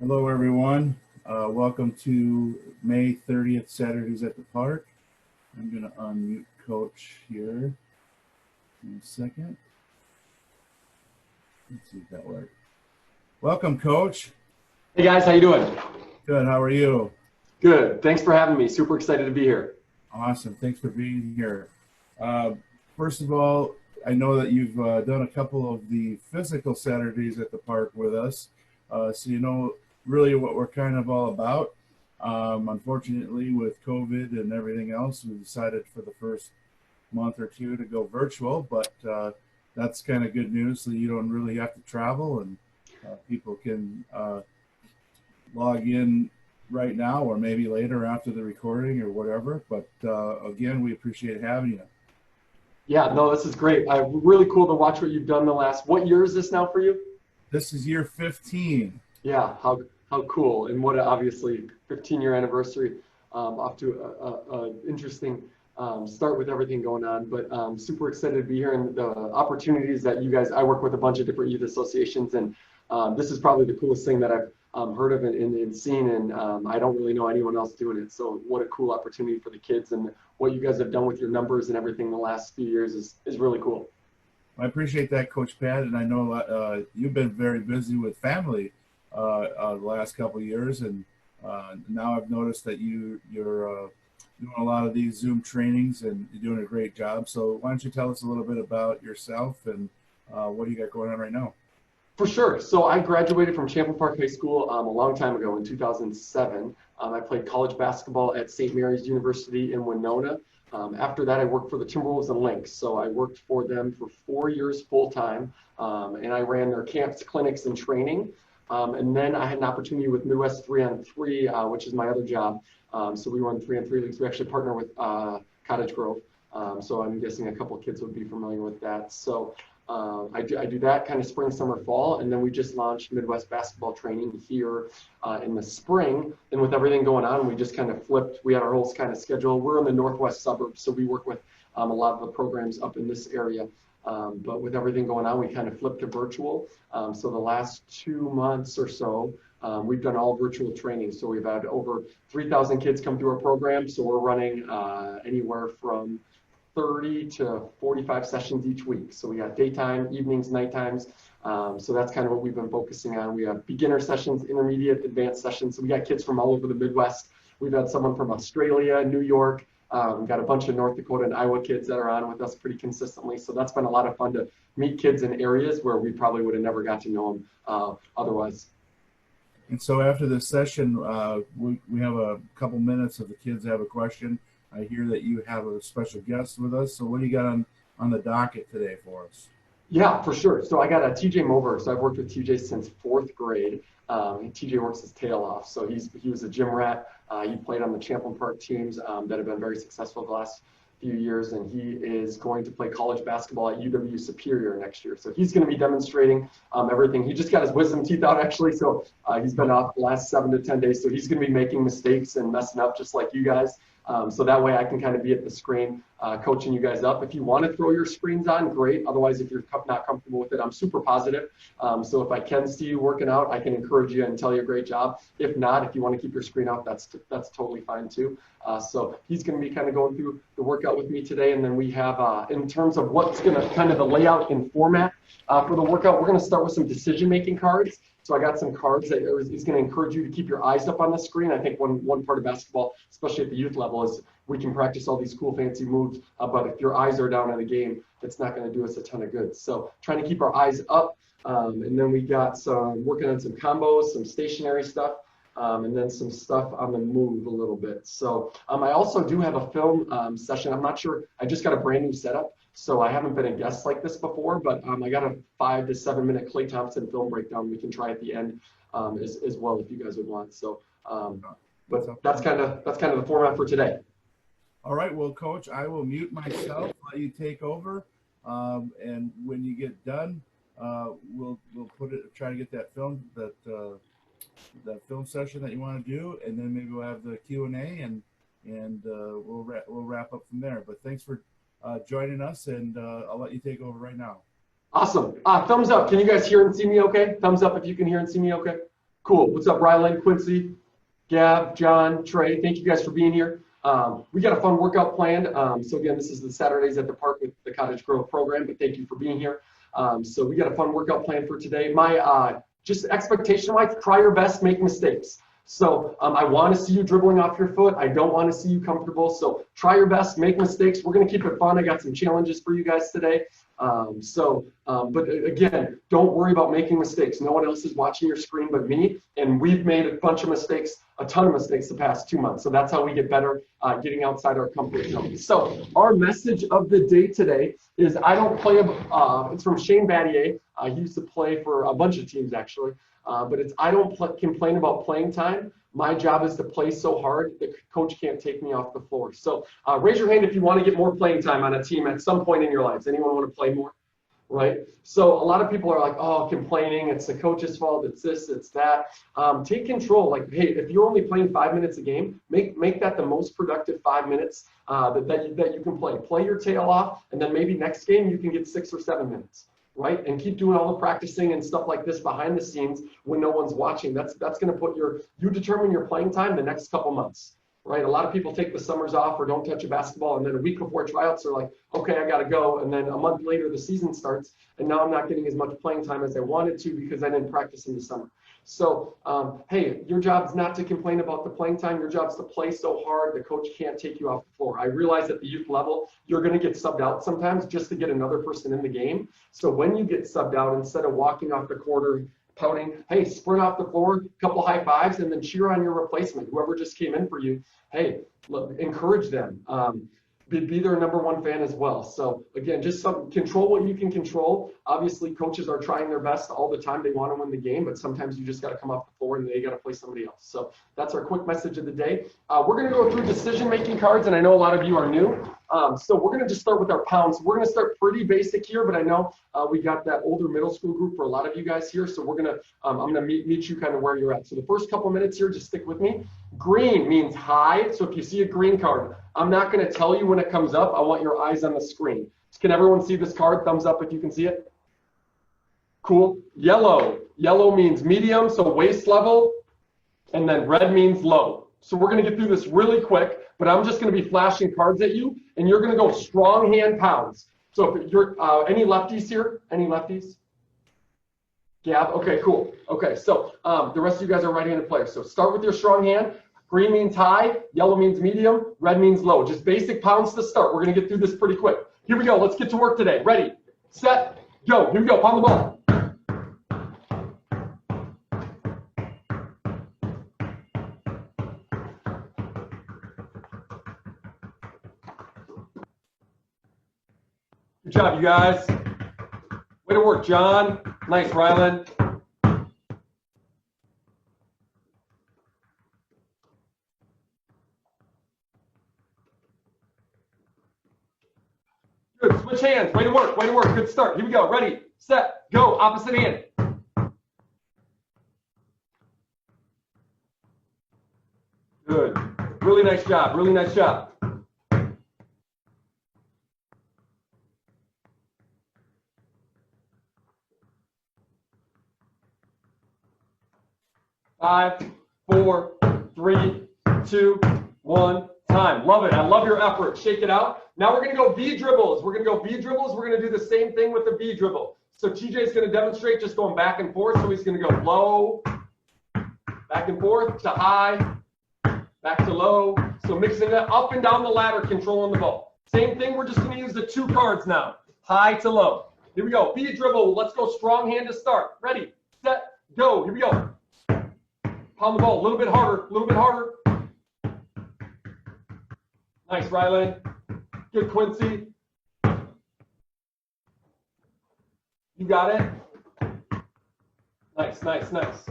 Hello, everyone. Welcome to May 30th, Saturdays at the Park. I'm going to unmute Coach here in a second. Let's see if that works. Welcome, Coach. Hey, guys. How you doing? Good. How are you? Good. Thanks for having me. Super excited to be here. Awesome. Thanks for being here. First of all, I know that you've done a couple of the physical Saturdays at the park with us, so you know really what we're kind of all about. Unfortunately, with COVID and everything else, we decided for the first month or two to go virtual, but that's kind of good news. So you don't really have to travel, and people can log in right now or maybe later after the recording or whatever. But again, we appreciate having you. Yeah, no, this is great. Really cool to watch what you've done what year is this now for you? This is year 15. Yeah, how cool. And what obviously 15-year anniversary, off to a interesting start with everything going on, but super excited to be here and the opportunities that you guys, I work with a bunch of different youth associations, and this is probably the coolest thing that I've heard of and seen, and I don't really know anyone else doing it. So what a cool opportunity for the kids, and what you guys have done with your numbers and everything the last few years is really cool. I appreciate that, Coach Pat, and I know you've been very busy with family the last couple of years, and now I've noticed that you're doing a lot of these Zoom trainings, and you're doing a great job. So why don't you tell us a little bit about yourself and what do you got going on right now? For sure. So I graduated from Champlin Park High School a long time ago in 2007. I played college basketball at St. Mary's University in Winona. After that, I worked for the Timberwolves and Lynx. So I worked for them for 4 years full time, and I ran their camps, clinics, and training. And then I had an opportunity with Midwest 3-on-3, which is my other job. So we run 3-on-3 leagues. We actually partner with Cottage Grove. So I'm guessing a couple of kids would be familiar with that. So I do that kind of spring, summer, fall, and then we just launched Midwest basketball training here in the spring. And with everything going on, we just kind of flipped. We had our whole kind of schedule. We're in the northwest suburbs, so we work with a lot of the programs up in this area. But with everything going on, we kind of flipped to virtual. So the last 2 months or so, we've done all virtual training. So we've had over 3,000 kids come through our program. So we're running anywhere from 30 to 45 sessions each week. So we got daytime, evenings, night times. So that's kind of what we've been focusing on. We have beginner sessions, intermediate, advanced sessions. So we got kids from all over the Midwest. We've had someone from Australia, New York. We've got a bunch of North Dakota and Iowa kids that are on with us pretty consistently. So that's been a lot of fun to meet kids in areas where we probably would have never got to know them otherwise. And so after this session, we have a couple minutes if the kids have a question. I hear that you have a special guest with us. So what do you got on the docket today for us? Yeah, for sure. So I got a TJ Mover. So I've worked with TJ since 4th grade. TJ works his tail off. So he was a gym rat. He played on the Champlin Park teams that have been very successful the last few years, and he is going to play college basketball at UW Superior next year. So he's going to be demonstrating everything. He just got his wisdom teeth out, actually. So he's been off the last 7 to 10 days. So he's going to be making mistakes and messing up just like you guys. So that way I can kind of be at the screen coaching you guys up. If you want to throw your screens on, great. Otherwise, if you're not comfortable with it, I'm super positive. So if I can see you working out, I can encourage you and tell you a great job. If not, if you want to keep your screen out, that's totally fine too. So he's going to be kind of going through the workout with me today. And then we have, in terms of what's going to kind of the layout and format for the workout, we're going to start with some decision-making cards. So I got some cards that is going to encourage you to keep your eyes up on the screen. I think one part of basketball, especially at the youth level, is we can practice all these cool fancy moves, but if your eyes are down in the game, it's not going to do us a ton of good. So trying to keep our eyes up, and then we got some working on some combos, some stationary stuff, and then some stuff on the move a little bit. So I also do have a film session. I'm not sure. I just got a brand new setup. So I haven't been a guest like this before, but I got a 5 to 7 minute Klay Thompson film breakdown we can try at the end as well if you guys would want. So, but that's kind of the format for today. All right, well, Coach, I will mute myself, let you take over, and when you get done, we'll try to get that film that film session that you want to do, and then maybe we'll have the Q&A and we'll wrap up from there. But thanks for joining us, and I'll let you take over right now. Awesome. Thumbs up. Can you guys hear and see me okay? Thumbs up if you can hear and see me okay. Cool. What's up, Rylan, Quincy, Gab, John, Trey? Thank you guys for being here. We got a fun workout planned. So again, this is the Saturdays at the Park with the Cottage Grove program, but thank you for being here. So we got a fun workout plan for today. My just expectation-wise, try your best, make mistakes. So I want to see you dribbling off your foot. I don't want to see you comfortable. So try your best, make mistakes. We're going to keep it fun. I got some challenges for you guys today. But again, don't worry about making mistakes. No one else is watching your screen but me. And we've made a bunch of mistakes, a ton of mistakes the past 2 months. So that's how we get better, getting outside our comfort zone. So our message of the day today is I don't play, it's from Shane Battier. He used to play for a bunch of teams actually. But it's I don't complain about playing time. My job is to play so hard that coach can't take me off the floor. So raise your hand if you want to get more playing time on a team at some point in your lives. Anyone want to play more? Right? So a lot of people are like, oh, complaining. It's the coach's fault. It's this, it's that. Take control. Like, hey, if you're only playing 5 minutes a game, make that the most productive 5 minutes that you can play. Play your tail off, and then maybe next game you can get 6 or 7 minutes. Right? And keep doing all the practicing and stuff like this behind the scenes when no one's watching. That's going to put you determine your playing time the next couple months. Right? A lot of people take the summers off or don't touch a basketball, and then a week before tryouts are like, okay, I got to go. And then a month later, the season starts, and now I'm not getting as much playing time as I wanted to because I didn't practice in the summer. So, hey, your job is not to complain about the playing time. Your job is to play so hard the coach can't take you off the floor. I realize at the youth level, you're going to get subbed out sometimes just to get another person in the game. So when you get subbed out, instead of walking off the court or pouting, hey, sprint off the floor, couple high fives, and then cheer on your replacement, whoever just came in for you. Hey, look, encourage them. Be their number one fan as well. So again, just control what you can control. Obviously, coaches are trying their best all the time. They want to win the game, but sometimes you just got to come off the floor and they got to play somebody else. So that's our quick message of the day. We're going to go through decision-making cards, and I know a lot of you are new. So we're going to just start with our pounds. We're going to start pretty basic here, but I know we got that older middle school group for a lot of you guys here. So we're going to, I'm going to meet you kind of where you're at. So the first couple minutes here, just stick with me. Green means high. So if you see a green card, I'm not going to tell you when it comes up. I want your eyes on the screen. Can everyone see this card? Thumbs up if you can see it. Cool. Yellow. Yellow means medium, so waist level. And then red means low. So we're going to get through this really quick, but I'm just going to be flashing cards at you, and you're going to go strong hand pounds. So if you're, any lefties here? Any lefties? Gab? Okay, cool. Okay, so the rest of you guys are right-handed players. So start with your strong hand. Green means high, yellow means medium, red means low. Just basic pounds to start. We're going to get through this pretty quick. Here we go. Let's get to work today. Ready, set, go. Here we go. Pound the ball. Good job, you guys. Way to work, John. Nice, Rylan. Good. Switch hands. Way to work. Way to work. Good start. Here we go. Ready, set, go. Opposite hand. Good. Really nice job. Really nice job. Five, 4, 3, 2, 1. Time. Love it. I love your effort. Shake it out. Now we're going to go V dribbles. We're going to go V dribbles. We're going to do the same thing with the V dribble. So TJ is going to demonstrate just going back and forth. So he's going to go low, back and forth to high, back to low. So mixing that up and down the ladder, controlling the ball. Same thing. We're just going to use the 2 cards now. High to low. Here we go. V dribble. Let's go strong hand to start. Ready, set, go. Here we go. Pound the ball. A little bit harder. A little bit harder. Nice, Rylan. Good, Quincy. You got it? Nice, nice, nice.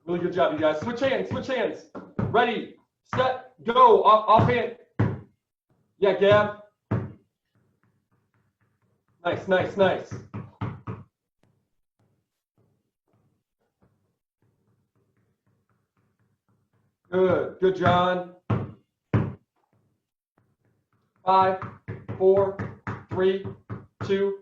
Really good job, you guys. Switch hands, switch hands. Ready, set, go. Off hand. Yeah, Gab. Nice, nice, nice. Good. Good, John. 5, 4, 3, 2,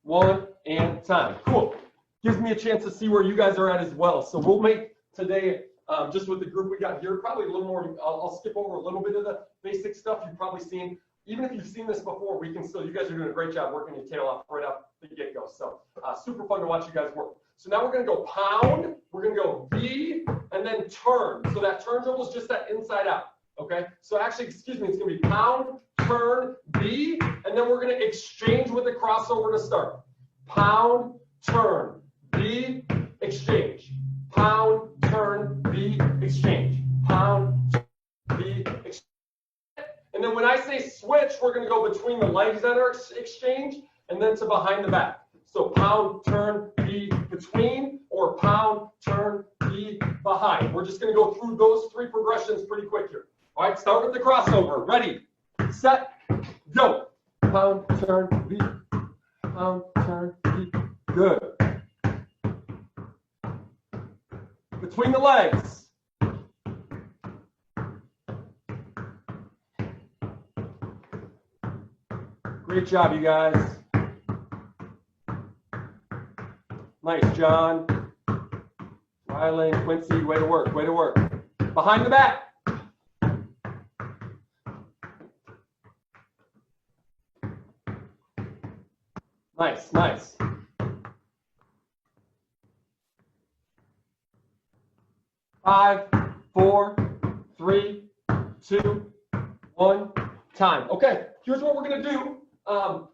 1, and time. Cool. Gives me a chance to see where you guys are at as well. So we'll make today, just with the group we got here, probably a little more, I'll skip over a little bit of the basic stuff you've probably seen. Even if you've seen this before, we can still, you guys are doing a great job working your tail off right up the get-go. So super fun to watch you guys work. So now we're going to go pound, we're going to go V, and then turn. So that turn dribble is just that inside out. Okay, so actually, excuse me, it's going to be pound, turn, V, and then we're going to exchange with the crossover to start. Pound, turn, V, exchange. Pound, turn, V, exchange. Pound, turn, V, exchange. And then when I say switch, we're going to go between the legs that are exchange and then to behind the back. So pound, turn, V, between, or pound, turn, V, behind. We're just going to go through those 3 progressions pretty quick here. All right, start with the crossover. Ready, set, go. Pound, turn, V. Pound, turn, V. Good. Between the legs. Great job, you guys. Nice, John. Rylan, Quincy, way to work, way to work. Behind the back. Nice, nice. Five, 4, 3, 2, 1, time. Okay, here's what we're going to do.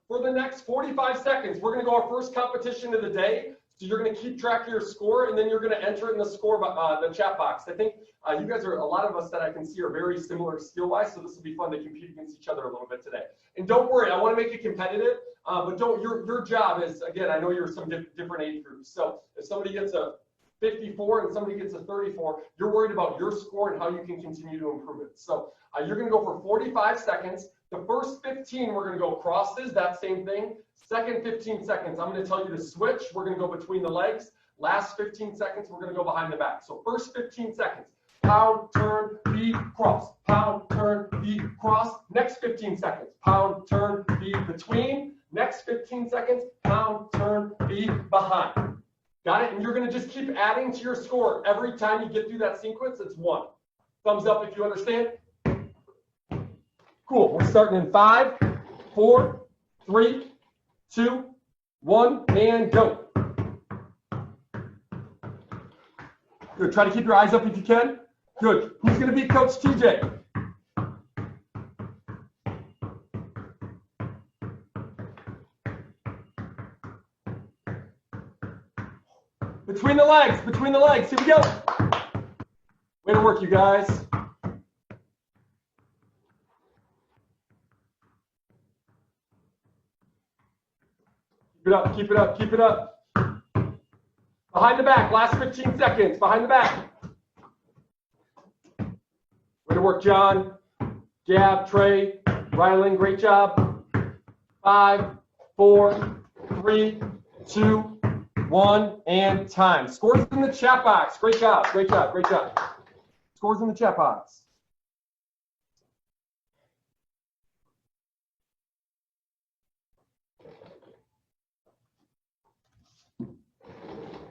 For the next 45 seconds, we're going to go our first competition of the day. So you're going to keep track of your score, and then you're going to enter it in the score, the chat box. I think you guys are, a lot of us that I can see are very similar skill-wise, so this will be fun to compete against each other a little bit today. And don't worry, I want to make it competitive, but don't. Your job is, again, I know you're some different age groups. So if somebody gets a 54 and somebody gets a 34, you're worried about your score and how you can continue to improve it. So you're going to go for 45 seconds. The first 15, we're going to go crosses, that same thing. Second 15 seconds, I'm going to tell you to switch. We're going to go between the legs. Last 15 seconds, we're going to go behind the back. So first 15 seconds, pound, turn, V, cross. Pound, turn, V, cross. Next 15 seconds, pound, turn, V, between. Next 15 seconds, pound, turn, V, behind. Got it? And you're going to just keep adding to your score. Every time you get through that sequence, it's 1. Thumbs up if you understand. Cool. We're starting in 5, 4, 3, 2, 1, and go. Good. Try to keep your eyes up if you can. Good. Who's going to beat Coach TJ? Between the legs, between the legs. Here we go. Way to work, you guys. Keep it up, keep it up, keep it up. Behind the back, last 15 seconds, behind the back. Way to work, John. Gab, Trey, Rylan, great job. 5, 4, 3, 2, 1, and time. Scores in the chat box. Great job, great job, great job. Scores in the chat box.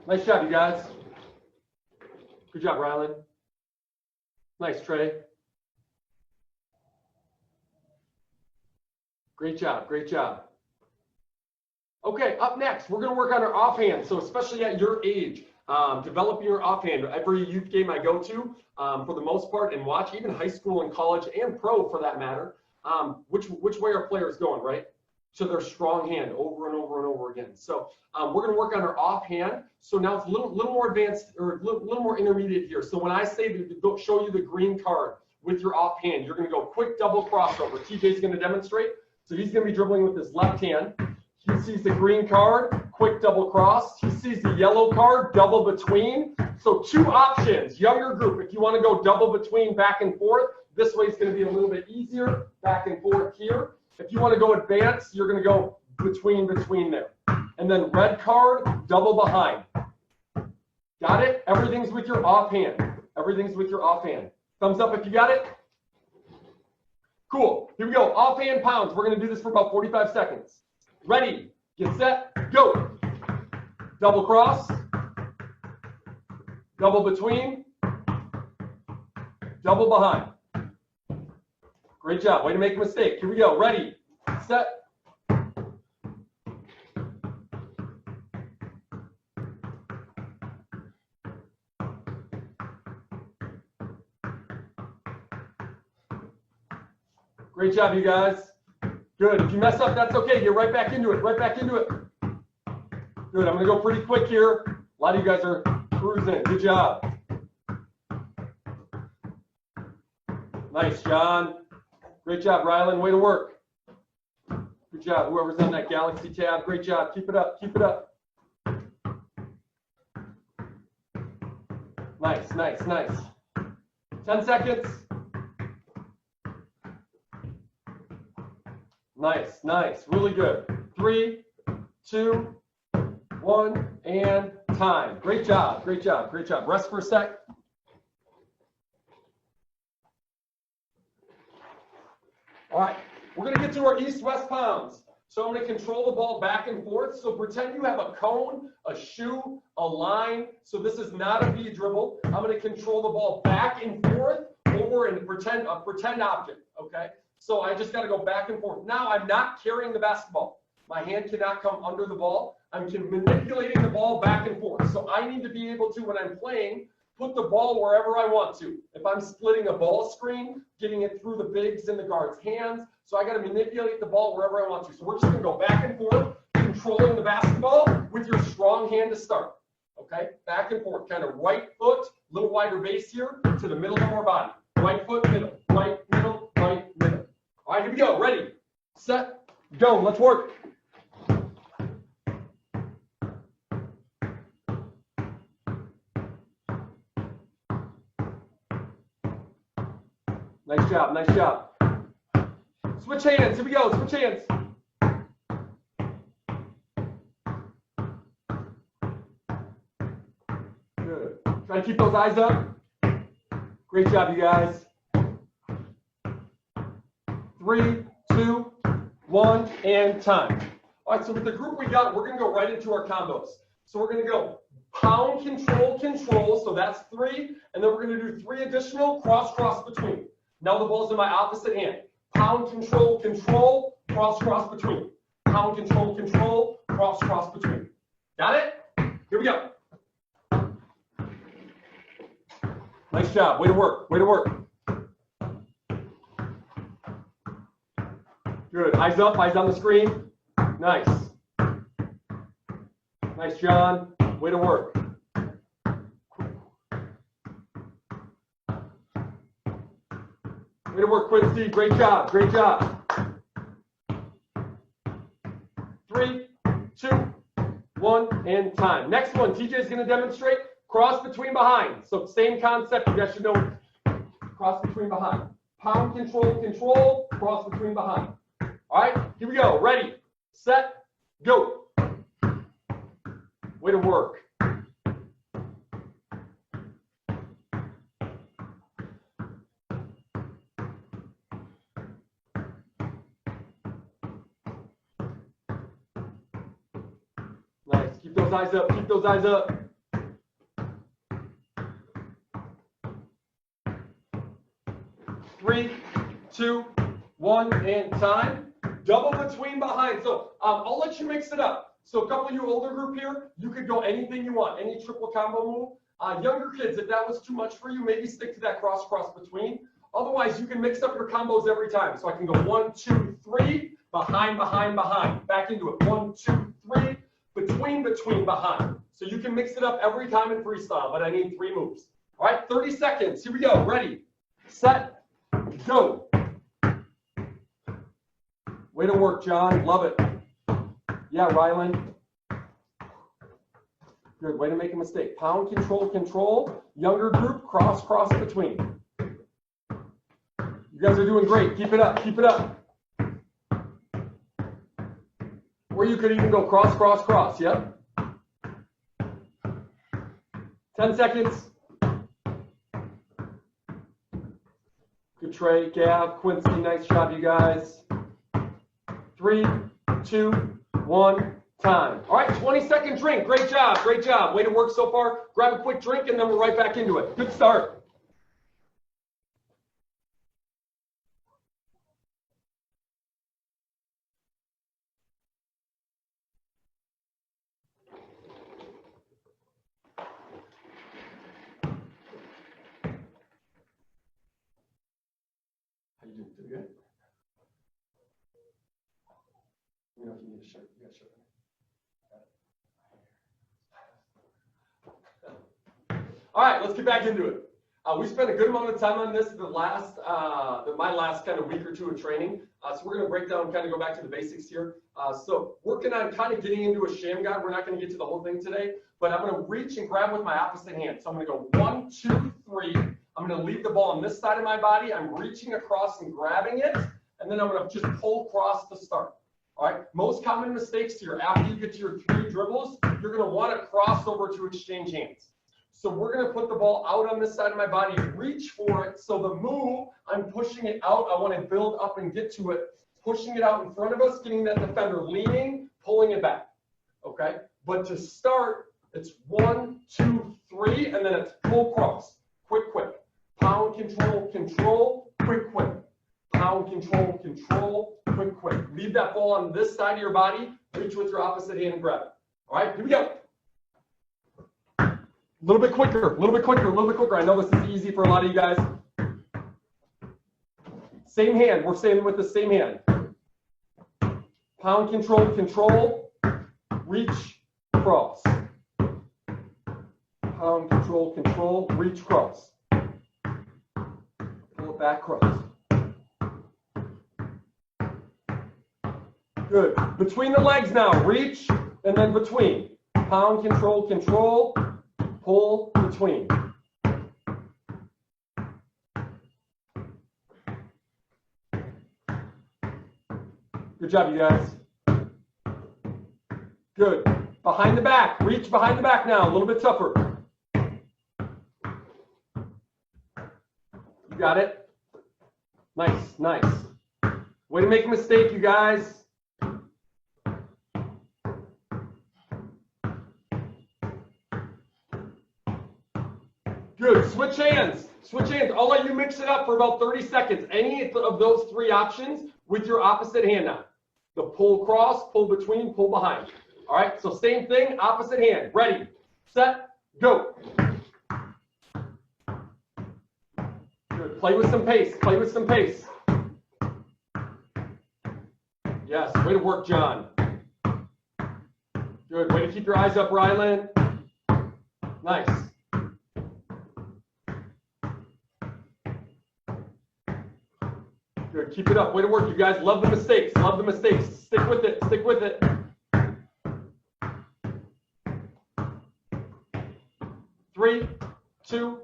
Nice job, you guys. Good job, Rylan. Nice, Trey. Great job, great job. Okay, up next, we're going to work on our offhand. So especially at your age, developing your offhand. Every youth game I go to, for the most part, and watch, even high school and college and pro for that matter, which way are players going, right? To their strong hand over and over and over again. So we're going to work on our offhand. So now it's a little more advanced or a little more intermediate here. So when I say to show you the green card with your offhand, you're going to go quick double crossover. TJ's going to demonstrate. So he's going to be dribbling with his left hand. He sees the green card, quick double cross. He sees the yellow card, double between. So 2 options, younger group, if you want to go double between back and forth, this way it's going to be a little bit easier, back and forth here. If you want to go advanced, you're going to go between there. And then red card, double behind. Got it? Everything's with your offhand. Everything's with your offhand. Thumbs up if you got it. Cool. Here we go. Offhand pounds. We're going to do this for about 45 seconds. Ready, Get set, go. Double cross, double between, double behind. Great job. Way to make a mistake. Here we go. Ready, set. Great job, you guys. Good. If you mess up, that's okay. Get right back into it. Right back into it. Good. I'm going to go pretty quick here. A lot of you guys are cruising. Good job. Nice, John. Great job, Rylan. Way to work. Good job. Whoever's on that Galaxy tab. Great job. Keep it up. Keep it up. Nice, nice, nice. 10 seconds. Nice, nice. Really good. 3, 2, 1, and time. Great job. Great job. Great job. Rest for a sec. All right. We're going to get to our east-west pounds. So I'm going to control the ball back and forth. So pretend you have a cone, a shoe, a line. So this is not a V dribble. I'm going to control the ball back and forth over and pretend a pretend object. Okay. So I just got to go back and forth. Now I'm not carrying the basketball. My hand cannot come under the ball. I'm manipulating the ball back and forth. So I need to be able to, when I'm playing, put the ball wherever I want to. If I'm splitting a ball screen, getting it through the bigs and the guard's hands. So I got to manipulate the ball wherever I want to. So we're just going to go back and forth, controlling the basketball with your strong hand to start. Okay? Back and forth. Kind of right foot, a little wider base here, to the middle of our body. Right foot, middle. Right, middle, right, middle. All right, here we go. Ready, set, go. Let's work. Nice job, nice job. Switch hands. Here we go. Switch hands. Good. Try to keep those eyes up. Great job, you guys. 3, 2, 1, and time. All right, so with the group we got, we're going to go right into our combos. So we're going to go pound, control, control. So that's 3. And then we're going to do 3 additional cross, cross between. Now the ball's in my opposite hand. Pound, control, control, cross, cross between. Pound, control, control, cross, cross between. Got it? Here we go. Nice job. Way to work. Way to work. Good. Eyes up. Eyes on the screen. Nice. Nice, John. Way to work. Way to work, Quincy. Great job. Great job. 3, 2, 1, and time. Next one, TJ is going to demonstrate cross between behind. So same concept. You guys should know cross between behind. Pound, control, control, cross between behind. All right, here we go. Ready, set, go. Way to work. Nice. Keep those eyes up. Keep those eyes up. Three, 2, 1, and time. Double between behind. So I'll let you mix it up. So a couple of you older group here, you could go anything you want, any triple combo move. Younger kids, if that was too much for you, maybe stick to that cross, cross between. Otherwise, you can mix up your combos every time. So I can go 1, 2, 3, behind, behind, behind. Back into it. 1, 2, 3, between, between, behind. So you can mix it up every time in freestyle, but I need 3 moves. All right, 30 seconds. Here we go. Ready, set, go. Way to work, John. Love it. Yeah, Rylan. Good. Way to make a mistake. Pound, control, control. Younger group, cross, cross between. You guys are doing great. Keep it up. Keep it up. Or you could even go cross, cross, cross. Yep. 10 seconds. Good trade, Gav, Quincy. Nice job, you guys. 3, 2, 1, time. All right, 20-second drink. Great job, great job. Way to work so far. Grab a quick drink, and then we're right back into it. Good start. How you doing? Doing good? You know if you need a shirt, you got a shirt. All right, let's get back into it. We spent a good amount of time on this my last kind of week or two of training. So we're going to break down, kind of go back to the basics here. So working on kind of getting into a sham guard. We're not going to get to the whole thing today, but I'm going to reach and grab with my opposite hand. So I'm going to go 1, 2, 3. I'm going to leave the ball on this side of my body. I'm reaching across and grabbing it, and then I'm going to just pull across to start. All right. Most common mistakes here after you get to your 3 dribbles, you're going to want to cross over to exchange hands. So we're going to put the ball out on this side of my body, reach for it. So the move, I'm pushing it out. I want to build up and get to it, pushing it out in front of us, getting that defender leaning, pulling it back. Okay. But to start, it's 1, 2, 3, and then it's pull cross. Quick, quick. Pound, control, control, quick, quick. Pound, control, control, quick, quick. Leave that ball on this side of your body. Reach with your opposite hand and grab it. All right, here we go. A little bit quicker, a little bit quicker, a little bit quicker. I know this is easy for a lot of you guys. Same hand. We're staying with the same hand. Pound, control, control. Reach, cross. Pound, control, control. Reach, cross. Pull it back, cross. Good. Between the legs now. Reach and then between. Pound, control, control. Pull, between. Good job, you guys. Good. Behind the back. Reach behind the back now. A little bit tougher. You got it? Nice, nice. Way to make a mistake, you guys. Good. Switch hands. Switch hands. I'll let you mix it up for about 30 seconds. Any of those 3 options with your opposite hand now. The pull cross, pull between, pull behind. All right. So same thing, opposite hand. Ready, set, go. Good. Play with some pace. Play with some pace. Yes. Way to work, John. Good. Way to keep your eyes up, Rylan. Nice. Good. Keep it up. Way to work, you guys. Love the mistakes. Love the mistakes. Stick with it. Stick with it. 3, 2,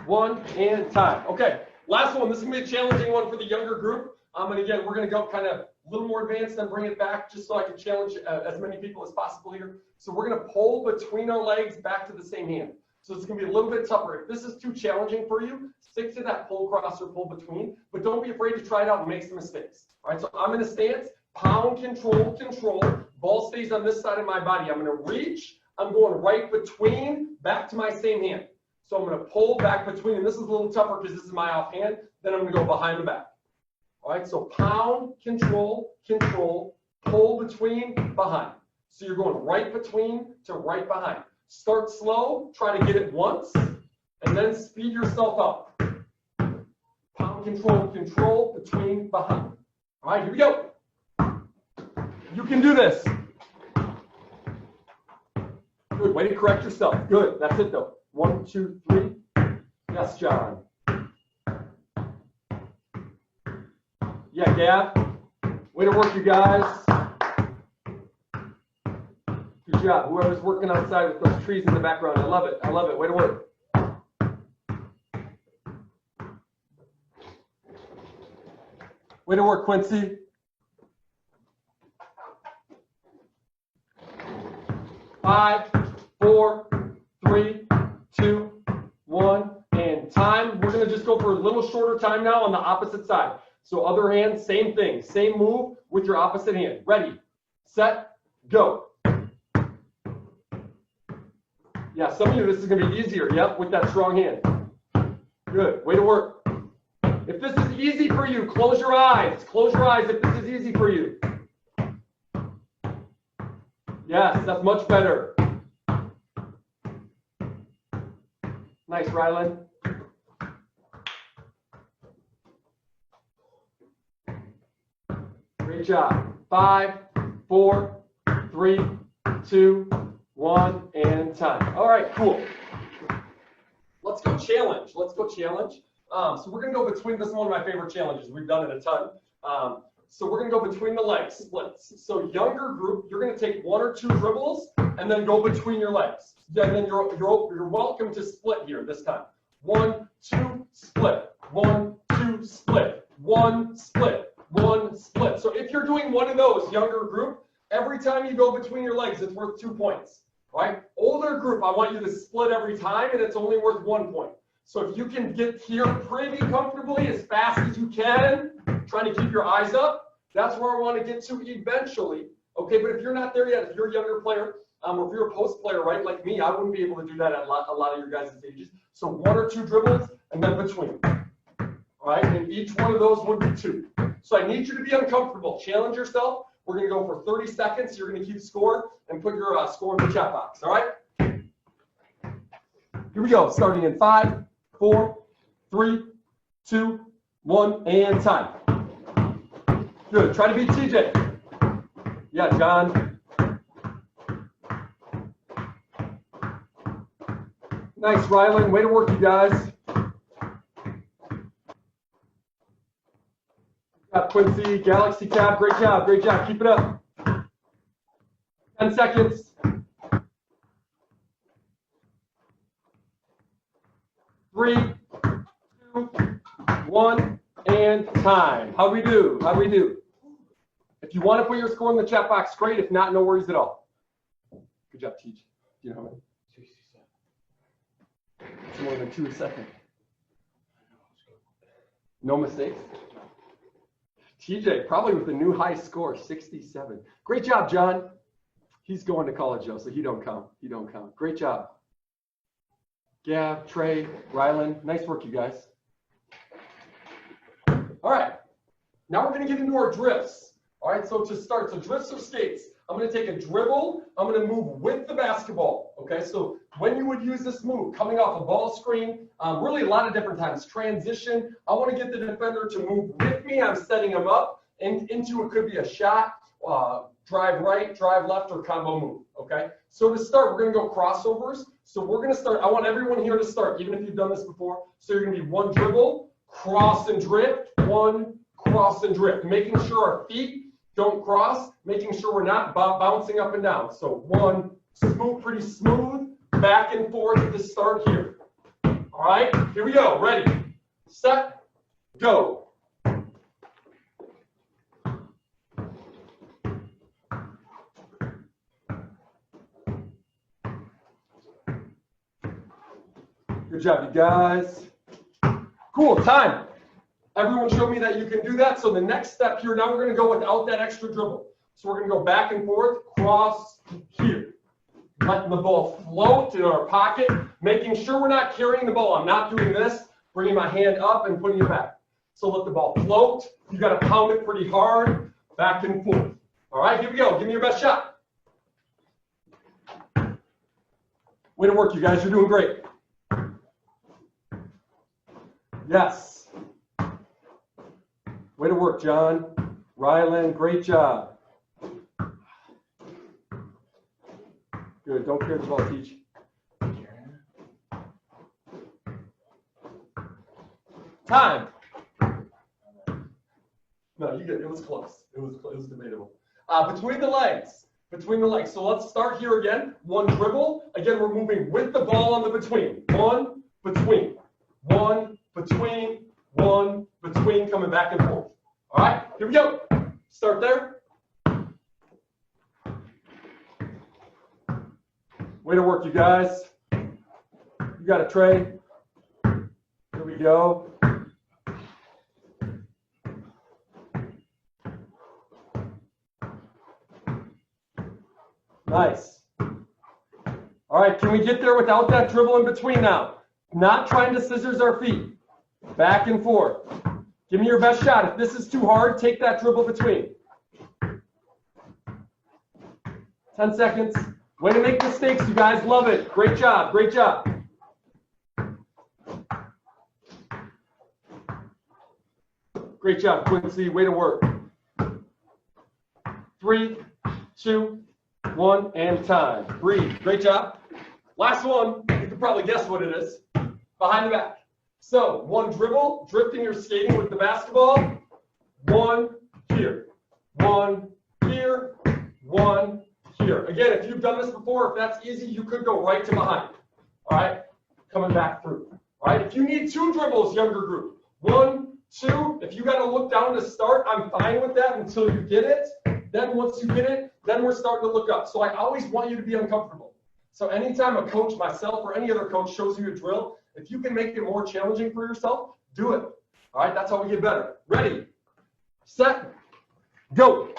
1, and time. Okay. Last one. This is going to be a challenging one for the younger group. And again, we're going to go kind of a little more advanced and bring it back just so I can challenge as many people as possible here. So we're going to pull between our legs back to the same hand. So it's going to be a little bit tougher. If this is too challenging for you, stick to that pull cross or pull between, but don't be afraid to try it out and make some mistakes. All right, so I'm in a stance, pound, control, control. Ball stays on this side of my body. I'm going to reach. I'm going right between, back to my same hand. So I'm going to pull back between, and this is a little tougher because this is my offhand. Then I'm going to go behind the back. All right, so pound, control, control, pull between, behind. So you're going right between to right behind. Start slow, try to get it once, and then speed yourself up. Pound, control, control, between, behind. All right, here we go. You can do this. Good, way to correct yourself. Good, that's it though. 1, 2, 3. Yes, John. Yeah, Gab. Way to work, you guys. Good job. Whoever's working outside with those trees in the background. I love it. I love it. Way to work. Way to work, Quincy. Five, 4, 3, 2, 1, and time. We're going to just go for a little shorter time now on the opposite side. So other hand, same thing. Same move with your opposite hand. Ready, set, go. Yeah, some of you, this is going to be easier. Yep, with that strong hand. Good. Way to work. If this is easy for you, close your eyes. Close your eyes if this is easy for you. Yes, that's much better. Nice, Rylan. Great job. 5, 4, 3, 2, 1, and time. All right, cool. Let's go challenge. Let's go challenge. So we're going to go between, this is one of my favorite challenges. We've done it a ton. So we're going to go between the legs, splits. So younger group, you're going to take 1 or 2 dribbles and then go between your legs. And then you're welcome to split here this time. 1, 2, split. 1, 2, split. 1, split. 1, split. So if you're doing one of those, younger group, every time you go between your legs, it's worth 2 points. Right? Older group, I want you to split every time, and it's only worth 1 point. So if you can get here pretty comfortably as fast as you can, trying to keep your eyes up, that's where I want to get to eventually. Okay, but if you're not there yet, if you're a younger player, or if you're a post player, right, like me, I wouldn't be able to do that at a lot of your guys' ages. So 1 or 2 dribbles, and then between. All right, and each one of those would be 2. So I need you to be uncomfortable. Challenge yourself. We're going to go for 30 seconds. You're going to keep score and put your score in the chat box. All right? Here we go. Starting in 5, 4, 3, 2, 1, and time. Good. Try to beat TJ. Yeah, John. Nice, Rylan. Way to work, you guys. Quincy, Galaxy Tab, great job, great job. Keep it up. 10 seconds. 3, 2, 1, and time. How we do? How we do? If you want to put your score in the chat box, great. If not, no worries at all. Good job, Teach. Do you know how many? 67. It's more than 2 a second. No mistakes? TJ, probably with a new high score, 67. Great job, John. He's going to college, though, so he don't count. He don't count. Great job. Gav, Trey, Rylan, nice work, you guys. All right. Now we're going to get into our drifts. All right, so to start, so drifts or skates. I'm going to take a dribble. I'm going to move with the basketball. Okay, so when you would use this move, coming off a ball screen, really a lot of different times. Transition. I want to get the defender to move with me. I'm setting him up and into it could be a shot, drive right, drive left, or combo move. Okay, so to start, we're going to go crossovers. So we're going to start. I want everyone here to start, even if you've done this before. So you're going to be 1 dribble, cross and drift, 1 cross and drift, making sure our feet don't cross, making sure we're not bouncing up and down. So 1, smooth, pretty smooth, back and forth to start here. All right, here we go. Ready, set, go. Good job, you guys. Cool, time. Everyone showed me that you can do that. So the next step here, now we're going to go without that extra dribble. So we're going to go back and forth, cross here. Letting the ball float in our pocket, making sure we're not carrying the ball. I'm not doing this, bringing my hand up and putting it back. So let the ball float. You got to pound it pretty hard, back and forth. All right, here we go. Give me your best shot. Way to work, you guys. You're doing great. Yes. Way to work, John. Rylan, great job. Good. Don't carry the ball, Teach. Time. No, you get it. It was close. It was debatable. Between the legs. Between the legs. So let's start here again. 1 dribble. Again, we're moving with the ball on the between. 1, between. 1, between. 1, between, coming back and forth. All right, here we go. Start there. Way to work, you guys. You got a tray. Here we go. Nice. All All right, can we get there without that dribble in between now? Not trying to scissors our feet. Back and forth. Give me your best shot. If this is too hard, take that dribble between. 10 seconds. Way to make mistakes, you guys. Love it. Great job. Great job. Great job, Quincy. Way to work. 3, 2, 1, and time. Breathe. Great job. Last one. You can probably guess what it is. Behind the back. So, one dribble, drifting your skating with the basketball. One here. One here. One here. Again, if you've done this before, if that's easy, you could go right to behind. All right? Coming back through. All right? If you need 2 dribbles, younger group. 1, 2. If you got to look down to start, I'm fine with that until you get it. Then once you get it, then we're starting to look up. So I always want you to be uncomfortable. So anytime a coach, myself, or any other coach shows you a drill, if you can make it more challenging for yourself, do it. All right? That's how we get better. Ready, set, go.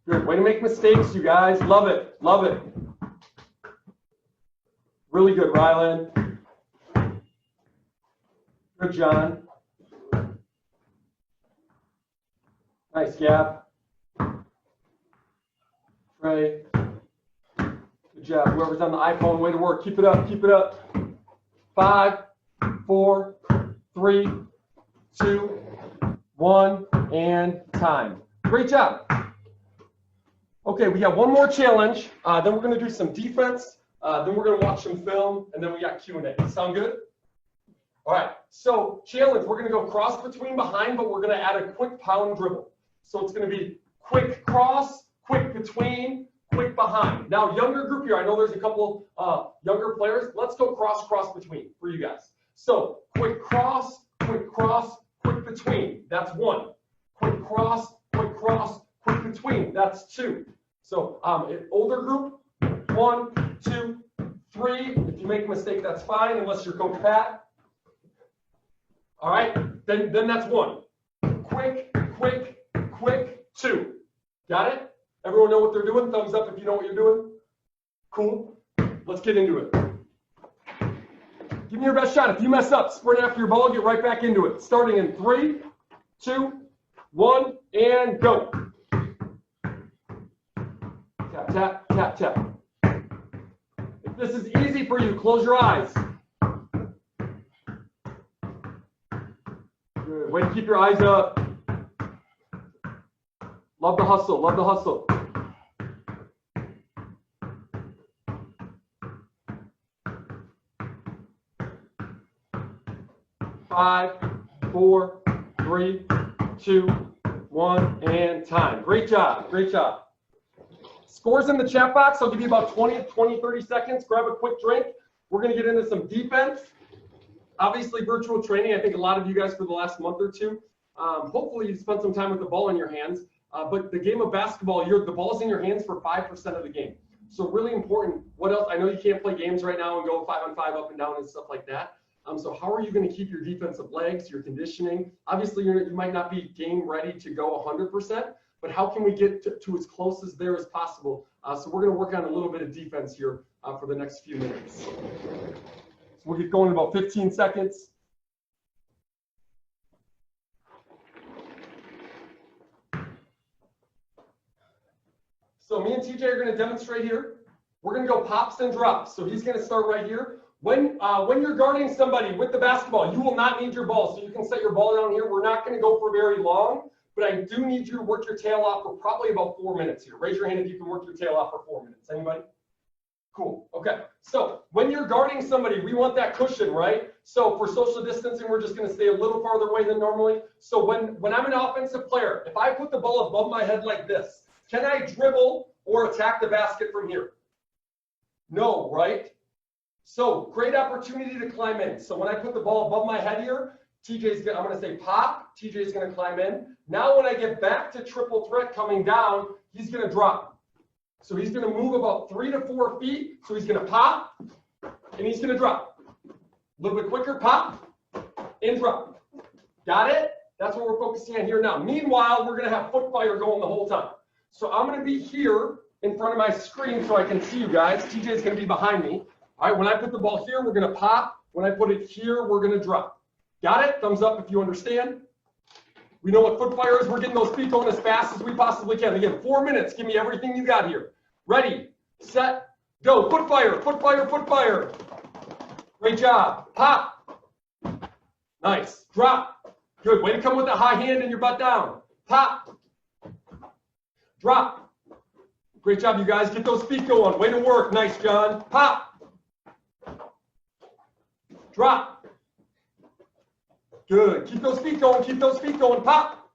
Good. Way to make mistakes, you guys. Love it. Love it. Really good, Rylan. Good, John. Nice, Gab. Trey. Good job. Whoever's on the iPhone, way to work. Keep it up. Keep it up. 5, 4, 3, 2, 1, and time. Great job. Okay, we got one more challenge. Then we're going to do some defense. Then we're going to watch some film, and then we got Q&A. Sound good? All right. So challenge, we're going to go cross between behind, but we're going to add a quick pound dribble. So it's going to be quick cross, quick between, quick behind. Now, younger group here, I know there's a couple younger players. Let's go cross, cross between for you guys. So quick cross, quick between. That's 1. Quick cross, quick between. That's 2. So older group, 1, 2, 3. If you make a mistake, that's fine, unless you're Coach Pat. All right, then that's 1. Quick, 2. Got it? Everyone know what they're doing? Thumbs up if you know what you're doing. Cool. Let's get into it. Give me your best shot. If you mess up, sprint after your ball, get right back into it. Starting in 3, 2, 1, and go. Tap, tap, tap, tap. If this is easy for you, close your eyes. Good. Way to keep your eyes up. Love the hustle. Love the hustle. Five, 4, 3, 2, 1, and time. Great job. Great job. Scores in the chat box. I'll give you about 20, 30 seconds. Grab a quick drink. We're going to get into some defense. Obviously, virtual training. I think a lot of you guys for the last month or two, hopefully you spent some time with the ball in your hands. But the game of basketball, the ball's in your hands for 5% of the game. So really important. What else? I know you can't play games right now and go 5-on-5 up and down and stuff like that. So how are you going to keep your defensive legs, your conditioning? Obviously, you might not be game ready to go 100%, but how can we get to as close as there as possible? So we're going to work on a little bit of defense here for the next few minutes. So we'll get going in about 15 seconds. So me and TJ are going to demonstrate here. We're going to go pops and drops. So he's going to start right here. When you're guarding somebody with the basketball, you will not need your ball. So you can set your ball down here. We're not going to go for very long, but I do need you to work your tail off for probably about 4 minutes here. Raise your hand if you can work your tail off for 4 minutes. Anybody? Cool. Okay. So when you're guarding somebody, we want that cushion, right? So for social distancing, we're just going to stay a little farther away than normally. So when I'm an offensive player, if I put the ball above my head like this, can I dribble or attack the basket from here? No, right? So great opportunity to climb in. So when I put the ball above my head here, I'm going to say pop. TJ's going to climb in. Now when I get back to triple threat coming down, he's going to drop. So he's going to move about 3 to 4 feet. So he's going to pop and he's going to drop. A little bit quicker, pop and drop. Got it? That's what we're focusing on here now. Meanwhile, we're going to have foot fire going the whole time. So I'm going to be here in front of my screen so I can see you guys. TJ is going to be behind me. All right, when I put the ball here, we're going to pop. When I put it here, we're going to drop. Got it? Thumbs up if you understand. We know what foot fire is. We're getting those feet going as fast as we possibly can. Again, 4 minutes. Give me everything you got here. Ready, set, go. Foot fire, foot fire, foot fire. Great job. Pop. Nice. Drop. Good. Way to come with a high hand and your butt down. Pop. Drop. Great job, you guys. Get those feet going. Way to work. Nice, John. Pop. Drop. Good. Keep those feet going. Keep those feet going. Pop.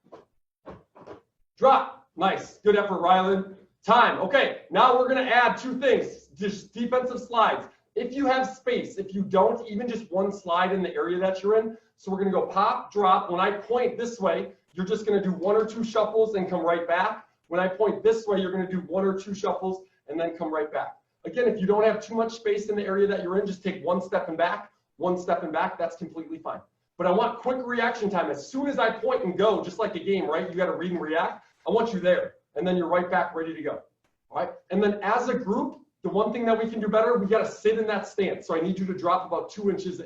Drop. Nice. Good effort, Rylan. Time. Okay. Now we're going to add 2 things. Just defensive slides. If you have space, if you don't, even just one slide in the area that you're in. So we're going to go pop, drop. When I point this way, you're just going to do 1 or 2 shuffles and come right back. When I point this way, you're going to do 1 or 2 shuffles and then come right back. Again, if you don't have too much space in the area that you're in, just take 1 step and back, 1 step and back. That's completely fine. But I want quick reaction time. As soon as I point and go, just like a game, right? You got to read and react. I want you there. And then you're right back ready to go. All right. And then as a group, the one thing that we can do better, we got to sit in that stance. So I need you to drop about 2 inches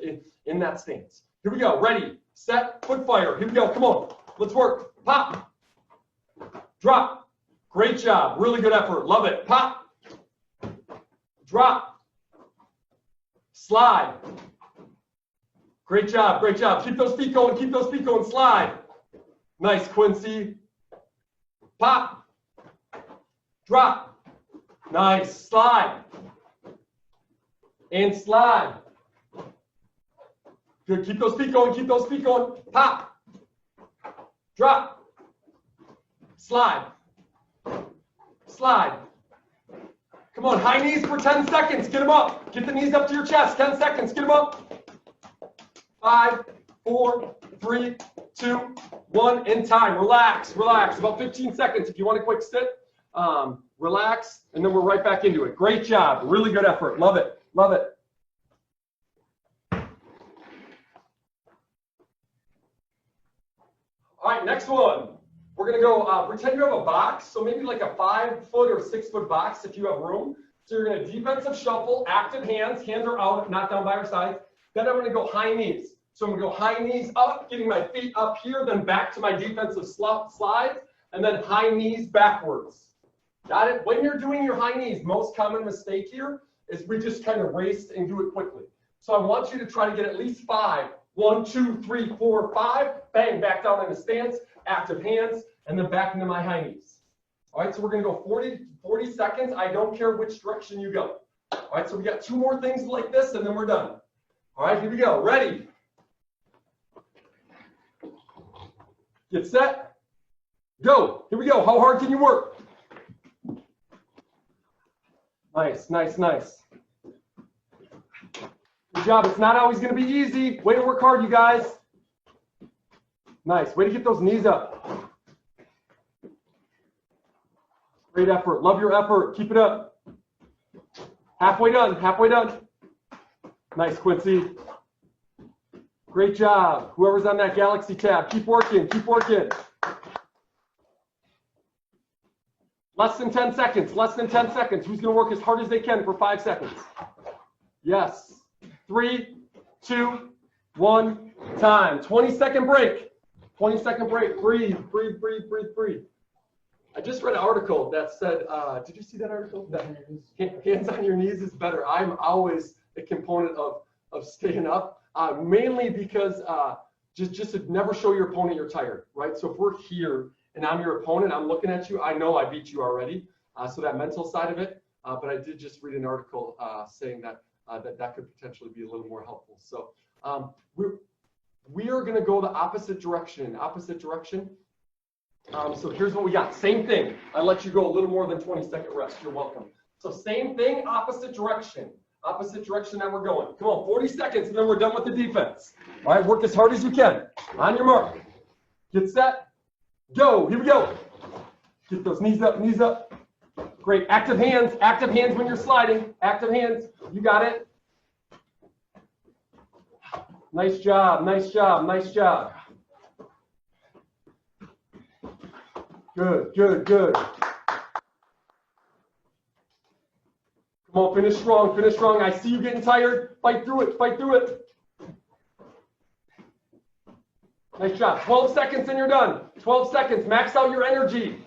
in that stance. Here we go. Ready, set, foot fire. Here we go. Come on. Let's work. Pop. Drop. Great job. Really good effort. Love it. Pop. Drop. Slide. Great job. Great job. Keep those feet going. Keep those feet going. Slide. Nice, Quincy. Pop. Drop. Nice. Slide. And slide. Good. Keep those feet going. Keep those feet going. Pop. Drop. Slide. Slide. Come on. High knees for 10 seconds. Get them up. Get the knees up to your chest. 10 seconds. Get them up. 5, 4, 3, 2, 1, and time. Relax. Relax. About 15 seconds. If you want a quick sit, relax, and then we're right back into it. Great job. Really good effort. Love it. Love it. All right, next one. We're going to go pretend you have a box. So maybe like a 5-foot or 6-foot box if you have room. So you're going to defensive shuffle, active hands. Hands are out, not down by our sides. Then I'm going to go high knees. So I'm going to go high knees up, getting my feet up here, then back to my defensive slides, and then high knees backwards. Got it? When you're doing your high knees, most common mistake here is we just kind of race and do it quickly. So I want you to try to get at least 5. 1, 2, 3, 4, 5. Bang, back down in the stance, active hands, and then back into my high knees. All right, so we're going to go 40 seconds. I don't care which direction you go. All right, so we got 2 more things like this, and then we're done. All right, here we go. Ready? Get set. Go. Here we go. How hard can you work? Nice, nice, nice. Good job. It's not always going to be easy. Way to work hard, you guys. Nice. Way to get those knees up. Great effort. Love your effort. Keep it up. Halfway done. Halfway done. Nice, Quincy. Great job. Whoever's on that Galaxy tab, keep working. Keep working. Less than 10 seconds. Less than 10 seconds. Who's going to work as hard as they can for 5 seconds? Yes. 3, 2, 1. Time. 20-second break. 20-second break. Breathe, breathe, breathe, breathe, breathe. I just read an article that said, did you see that article? That hands on your knees is better. I'm always a component of staying up, mainly because just to never show your opponent you're tired, right? So if we're here and I'm your opponent, I'm looking at you, I know I beat you already. So that mental side of it, but I did just read an article saying that that could potentially be a little more helpful. So we are going to go the opposite direction. So here's what we got. Same thing. I let you go a little more than 20-second rest. You're welcome. So same thing, opposite direction. Opposite direction that we're going. Come on, 40 seconds, and then we're done with the defense. All right, work as hard as you can. On your mark. Get set. Go. Here we go. Get those knees up, knees up. Great. Active hands when you're sliding. Active hands. You got it. Nice job, nice job, nice job. Good, good, good. Come on, finish strong, finish strong. I see you getting tired. Fight through it, fight through it. Nice job. 12 seconds and you're done. 12 seconds. Max out your energy.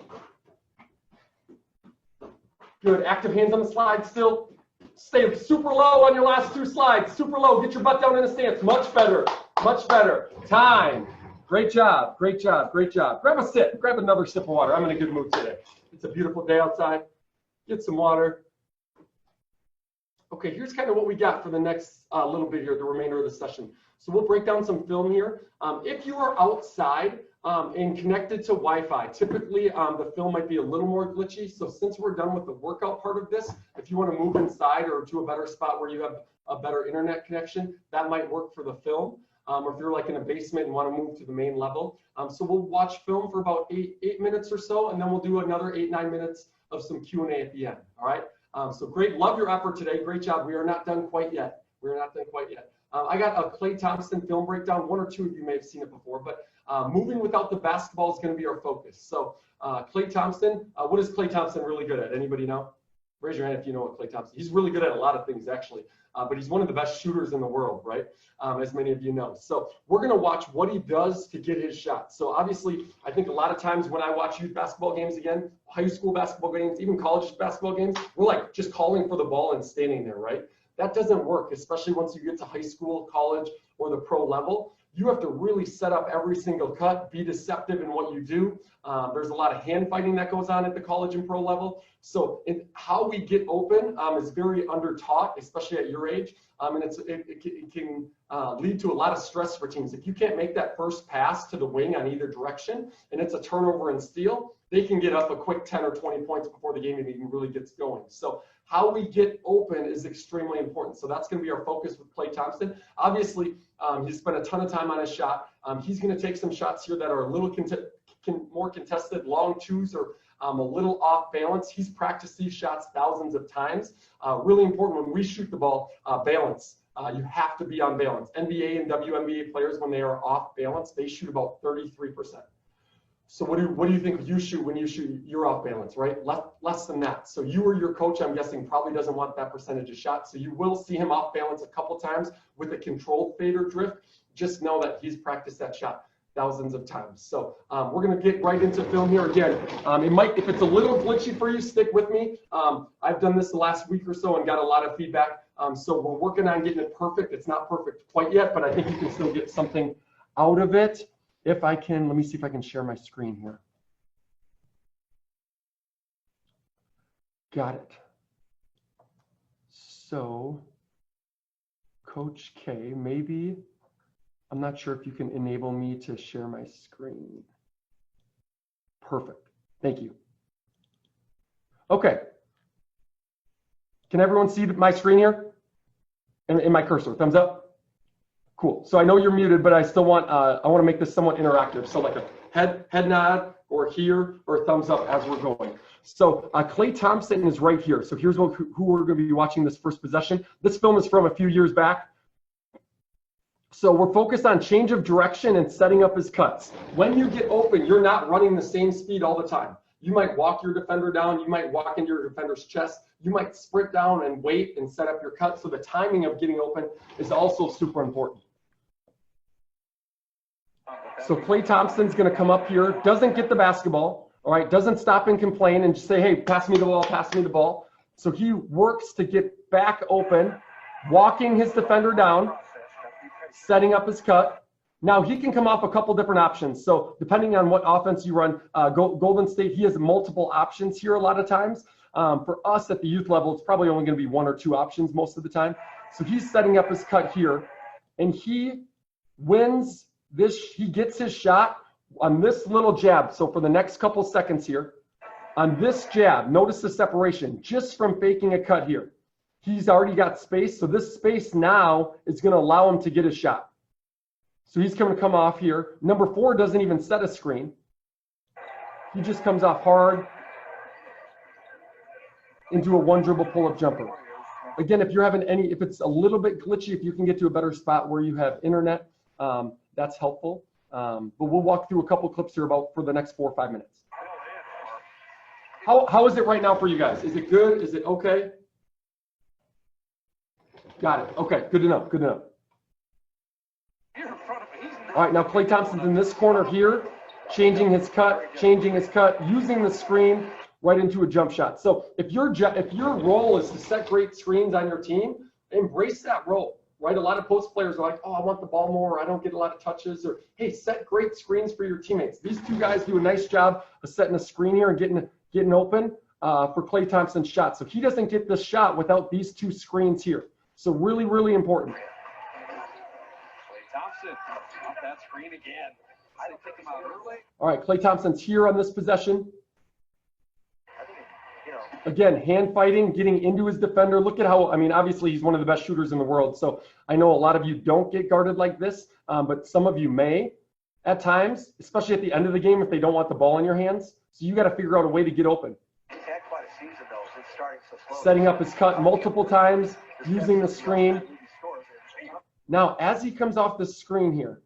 Good. Active hands on the slide still. Stay super low on your last 2 slides. Super low. Get your butt down in a stance. Much better. Much better. Time. Great job. Great job. Great job. Grab a sip. Grab another sip of water. I'm in a good mood today. It's a beautiful day outside. Get some water. Okay, here's kind of what we got for the next little bit here, the remainder of the session. So we'll break down some film here. If you are outside and connected to Wi-Fi, typically the film might be a little more glitchy. So since we're done with the workout part of this, if you want to move inside or to a better spot where you have a better internet connection, that might work for the film. Or if you're like in a basement and want to move to the main level. So we'll watch film for about 8 minutes or so, and then we'll do another 8-9 minutes of some Q&A at the end, all right? So great, love your effort today, great job. We are not done quite yet. We are not done quite yet. I got a Klay Thompson film breakdown. 1 or 2 of you may have seen it before, but moving without the basketball is going to be our focus. So Klay Thompson, what is Klay Thompson really good at? Anybody know? Raise your hand if you know what Klay Thompson. He's really good at a lot of things, actually, but he's one of the best shooters in the world, right? As many of you know. So we're going to watch what he does to get his shot. So obviously, I think a lot of times when I watch youth basketball games again, high school basketball games, even college basketball games, we're like just calling for the ball and standing there, right? That doesn't work, especially once you get to high school, college, or the pro level. You have to really set up every single cut, be deceptive in what you do. There's a lot of hand fighting that goes on at the college and pro level. So how we get open is very under-taught, especially at your age. And it can lead to a lot of stress for teams. If you can't make that first pass to the wing on either direction, and it's a turnover and steal, they can get up a quick 10 or 20 points before the game even really gets going. So how we get open is extremely important. So that's going to be our focus with Klay Thompson. Obviously, he's spent a ton of time on his shot. He's going to take some shots here that are a little more contested, long twos or a little off balance. He's practiced these shots thousands of times. Really important when we shoot the ball, balance. You have to be on balance. NBA and WNBA players, when they are off balance, they shoot about 33%. So what do you think you shoot when you shoot? You're off balance, right? Less than that. So you or your coach, I'm guessing, probably doesn't want that percentage of shots. So you will see him off balance a couple times with a controlled fade or drift. Just know that he's practiced that shot thousands of times. So we're going to get right into film here again. If it's a little glitchy for you, stick with me. I've done this the last week or so and got a lot of feedback. So we're working on getting it perfect. It's not perfect quite yet, but I think you can still get something out of it. If I can, let me see if I can share my screen here. Got it. So, Coach K, maybe, I'm not sure if you can enable me to share my screen. Perfect. Thank you. Okay. Can everyone see my screen here? And my cursor, thumbs up? Cool. So I know you're muted, but I still want I want to make this somewhat interactive. So like a head nod or here or a thumbs up as we're going. So Klay Thompson is right here. So here's who we're going to be watching this first possession. This film is from a few years back. So we're focused on change of direction and setting up his cuts. When you get open, you're not running the same speed all the time. You might walk your defender down. You might walk into your defender's chest. You might sprint down and wait and set up your cut. So the timing of getting open is also super important. So Klay Thompson's going to come up here, doesn't get the basketball, all right, doesn't stop and complain and just say, hey, pass me the ball, pass me the ball. So he works to get back open, walking his defender down, setting up his cut. Now he can come off a couple different options. So depending on what offense you run, Golden State, he has multiple options here a lot of times. For us at the youth level, it's probably only going to be 1 or 2 options most of the time. So he's setting up his cut here, and he wins this. He gets his shot on this little jab. So for the next couple seconds here, on this jab, notice the separation just from faking a cut here. He's already got space. So this space now is going to allow him to get his shot. So he's going to come off here. Number 4 doesn't even set a screen. He just comes off hard into a 1 dribble pull-up jumper. Again, if you're having if it's a little bit glitchy, if you can get to a better spot where you have internet, that's helpful. But we'll walk through a couple clips here for the next 4 or 5 minutes. How is it right now for you guys? Is it good? Is it okay? Got it. Okay, good to know. Good to know. All right, now Klay Thompson's in this corner here, changing his cut, using the screen right into a jump shot. So if your role is to set great screens on your team, embrace that role, right? A lot of post players are like, oh, I want the ball more, or I don't get a lot of touches, or hey, set great screens for your teammates. These two guys do a nice job of setting a screen here and getting open for Klay Thompson's shot. So he doesn't get this shot without these two screens here. So really, really important. Klay Thompson off that screen again. I didn't take him out early. All right, Klay Thompson's here on this possession. Again, hand fighting, getting into his defender. Look at how, I mean, obviously he's one of the best shooters in the world. So I know a lot of you don't get guarded like this, but some of you may at times, especially at the end of the game if they don't want the ball in your hands. So you got to figure out a way to get open. He's had quite a season though, so it's starting so slow. Setting up his cut multiple times, using the screen. Now, as he comes off the screen here,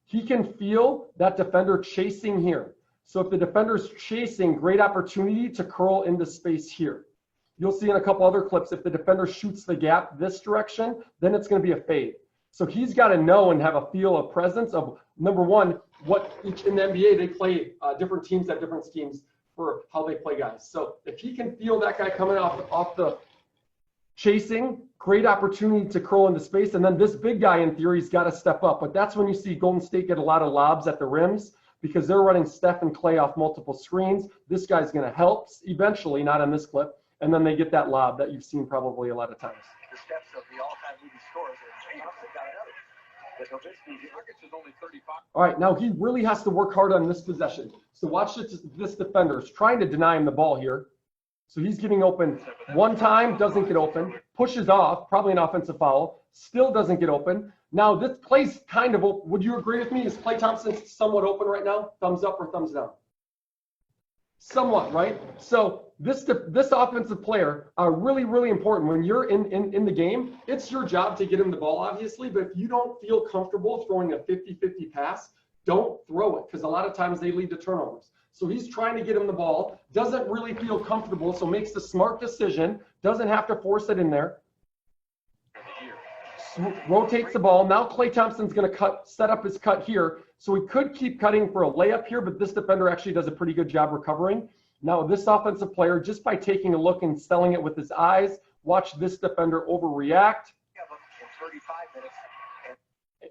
he can feel that defender chasing here. So if the defender's chasing, great opportunity to curl into space here. You'll see in a couple other clips, if the defender shoots the gap this direction, then it's going to be a fade. So he's got to know and have a feel of presence of, number one, what in the NBA, they play different teams have different schemes for how they play guys. So if he can feel that guy coming off the chasing, great opportunity to curl into space. And then this big guy, in theory, has got to step up. But that's when you see Golden State get a lot of lobs at the rims, because they're running Steph and Klay off multiple screens. This guy's going to help eventually, not on this clip, and then they get that lob that you've seen probably a lot of times. The steps of the all-time leading scorers, and Thompson got another. But Nowitzki, Nuggets is only 35. All right, now he really has to work hard on this possession. So watch this defender is trying to deny him the ball here. So he's getting open one time, doesn't get open, pushes off, probably an offensive foul, still doesn't get open. Now this play's kind of open. Would you agree with me? Is Klay Thompson somewhat open right now? Thumbs up or thumbs down? Somewhat, right? So this offensive player are really, really important. When you're in the game, it's your job to get him the ball, obviously, but if you don't feel comfortable throwing a 50-50 pass, don't throw it, because a lot of times they lead to turnovers. So he's trying to get him the ball, doesn't really feel comfortable, so makes the smart decision, doesn't have to force it in there. Rotates the ball. Now Klay Thompson's going to set up his cut here. So he could keep cutting for a layup here, but this defender actually does a pretty good job recovering. Now this offensive player, just by taking a look and selling it with his eyes, watch this defender overreact.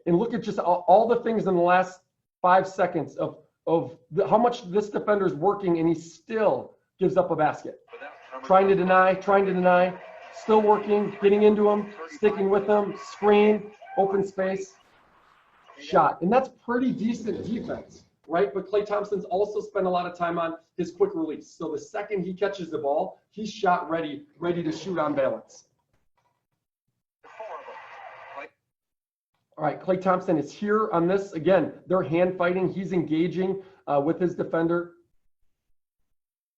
And look at just all the things in the last 5 seconds of how much this defender is working, and he still gives up a basket. Trying to deny. Still working, getting into him, sticking with him, screen, open space, shot. And that's pretty decent defense, right? But Klay Thompson's also spent a lot of time on his quick release. So the second he catches the ball, he's shot ready to shoot on balance. All right, Klay Thompson is here on this. Again, they're hand fighting. He's engaging with his defender,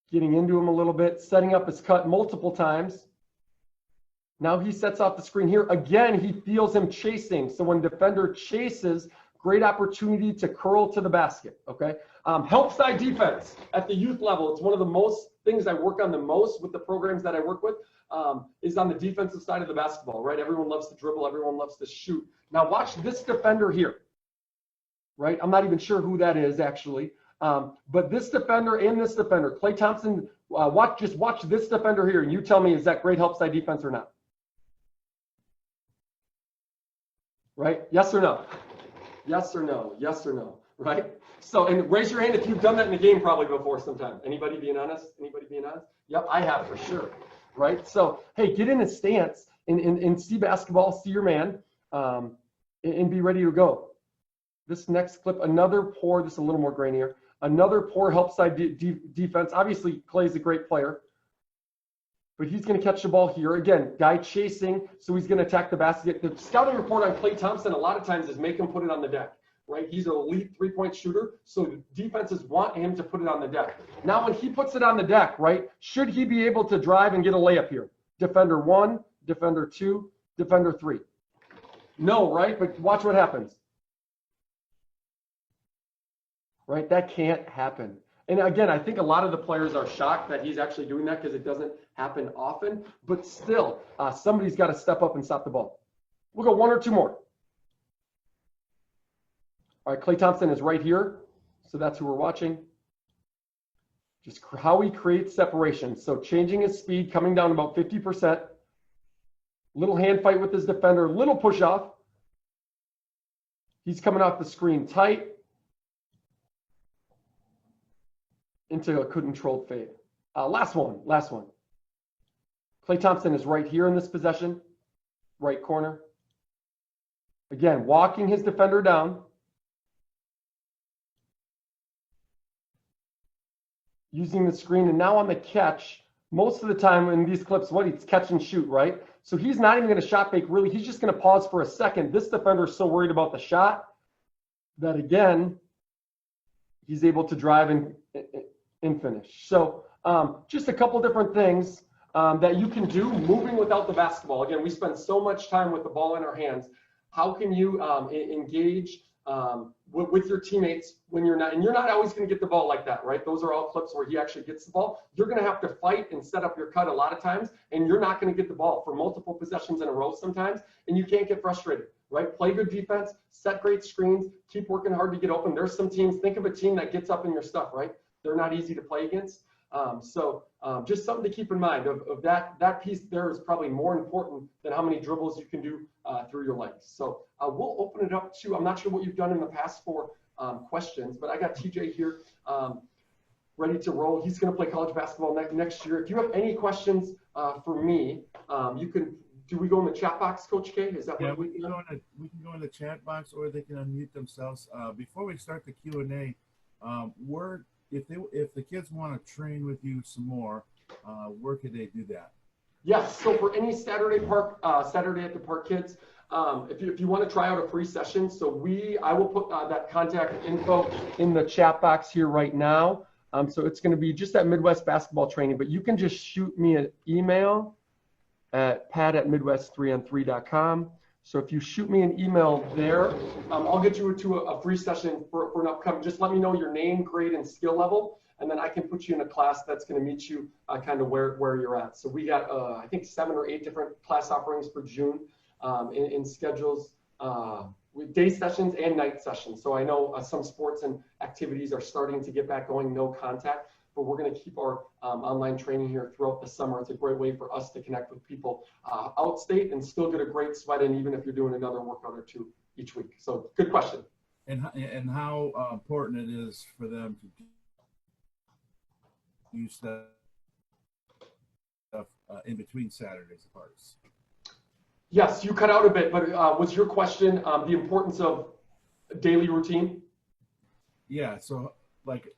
getting into him a little bit, setting up his cut multiple times. Now he sets off the screen here. Again, he feels him chasing. So when defender chases, great opportunity to curl to the basket, okay? Help side defense at the youth level. It's one of the most things I work on the most with the programs that I work with is on the defensive side of the basketball, right? Everyone loves to dribble. Everyone loves to shoot. Now watch this defender here, right? I'm not even sure who that is actually. But this defender and this defender, Klay Thompson, watch this defender here, and you tell me, is that great help side defense or not? Right? Yes or no? Yes or no? Yes or no? Right? So, and raise your hand if you've done that in the game probably before sometime. Anybody being honest? Anybody being honest? Yep, I have for sure. Right? So, hey, get in a stance and see basketball, see your man, and be ready to go. This next clip, another poor, this is a little more grainier, another poor help side defense. Obviously, Klay's a great player, but he's going to catch the ball here. Again, guy chasing, so he's going to attack the basket. The scouting report on Klay Thompson a lot of times is make him put it on the deck, right? He's an elite three-point shooter, so defenses want him to put it on the deck. Now, when he puts it on the deck, right, should he be able to drive and get a layup here? Defender 1, defender 2, defender 3. No, right? But watch what happens. Right? That can't happen. And again, I think a lot of the players are shocked that he's actually doing that because it doesn't happen often. But still, somebody's got to step up and stop the ball. We'll go one or two more. All right, Klay Thompson is right here. So that's who we're watching. Just how he creates separation. So changing his speed, coming down about 50%. Little hand fight with his defender, little push off. He's coming off the screen tight into a controlled fade. Last one. Klay Thompson is right here in this possession, right corner. Again, walking his defender down. Using the screen, and now on the catch, most of the time in these clips, it's catch and shoot, right? So he's not even going to shot fake, really. He's just going to pause for a second. This defender is so worried about the shot that, again, he's able to drive and finish. So just a couple different things that you can do moving without the basketball. Again, we spend so much time with the ball in our hands. How can you engage with your teammates when you're not always going to get the ball like that, right? Those are all clips where he actually gets the ball. You're going to have to fight and set up your cut a lot of times, and you're not going to get the ball for multiple possessions in a row sometimes, and you can't get frustrated, right? Play good defense, set great screens, keep working hard to get open. There's some teams, think of a team that gets up in your stuff, right? They're not easy to play against. Just something to keep in mind of that piece there is probably more important than how many dribbles you can do through your legs. So we'll open it up to, I'm not sure what you've done in the past for questions, but I got TJ here ready to roll. He's going to play college basketball next year. If you have any questions for me, you can, do we go in the chat box, Coach K? Is that what we can go in the chat box, or they can unmute themselves. Before we start the Q&A, if the kids want to train with you some more, where could they do that? Yes. So for any Saturday at the Park kids, if you want to try out a free session, I will put that contact info in the chat box here right now. So it's going to be just that Midwest basketball training, but you can just shoot me an email at pat@midwest3on3.com. So if you shoot me an email there, I'll get you to a free session for an upcoming. Just let me know your name, grade, and skill level, and then I can put you in a class that's going to meet you kind of where you're at. So we got, I think, 7 or 8 different class offerings for June in schedules with day sessions and night sessions. So I know some sports and activities are starting to get back going, no contact, but we're going to keep our online training here throughout the summer. It's a great way for us to connect with people outstate and still get a great sweat in, even if you're doing another workout or two each week. So good question. And how important it is for them to do stuff in between Saturdays parts. Yes, you cut out a bit, but was your question the importance of daily routine? Yeah, so like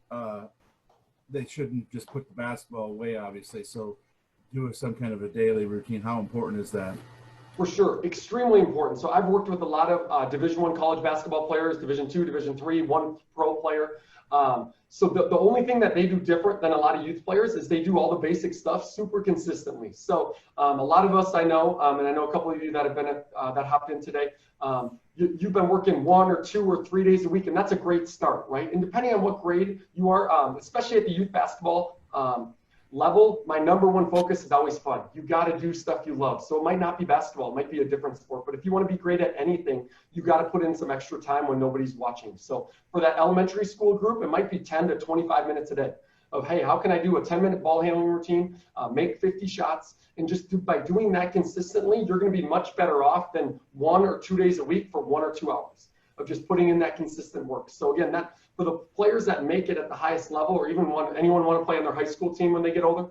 they shouldn't just put the basketball away, obviously. So do some kind of a daily routine. How important is that? For sure, extremely important. So I've worked with a lot of Division I college basketball players, Division II, Division III, one pro player. So the only thing that they do different than a lot of youth players is they do all the basic stuff super consistently. So a lot of us I know, and I know a couple of you that have been that hopped in today, you've been working 1 or 2 or 3 days a week, and that's a great start, right? And depending on what grade you are, especially at the youth basketball level, my #1 focus is always fun. You got to do stuff you love. So it might not be basketball, it might be a different sport, but if you want to be great at anything, you got to put in some extra time when nobody's watching. So for that elementary school group, it might be 10 to 25 minutes a day of, hey, how can I do a 10-minute ball handling routine, make 50 shots, and just by doing that consistently, you're going to be much better off than 1 or 2 days a week for 1 or 2 hours of just putting in that consistent work. So again, that for the players that make it at the highest level, or even anyone want to play on their high school team when they get older?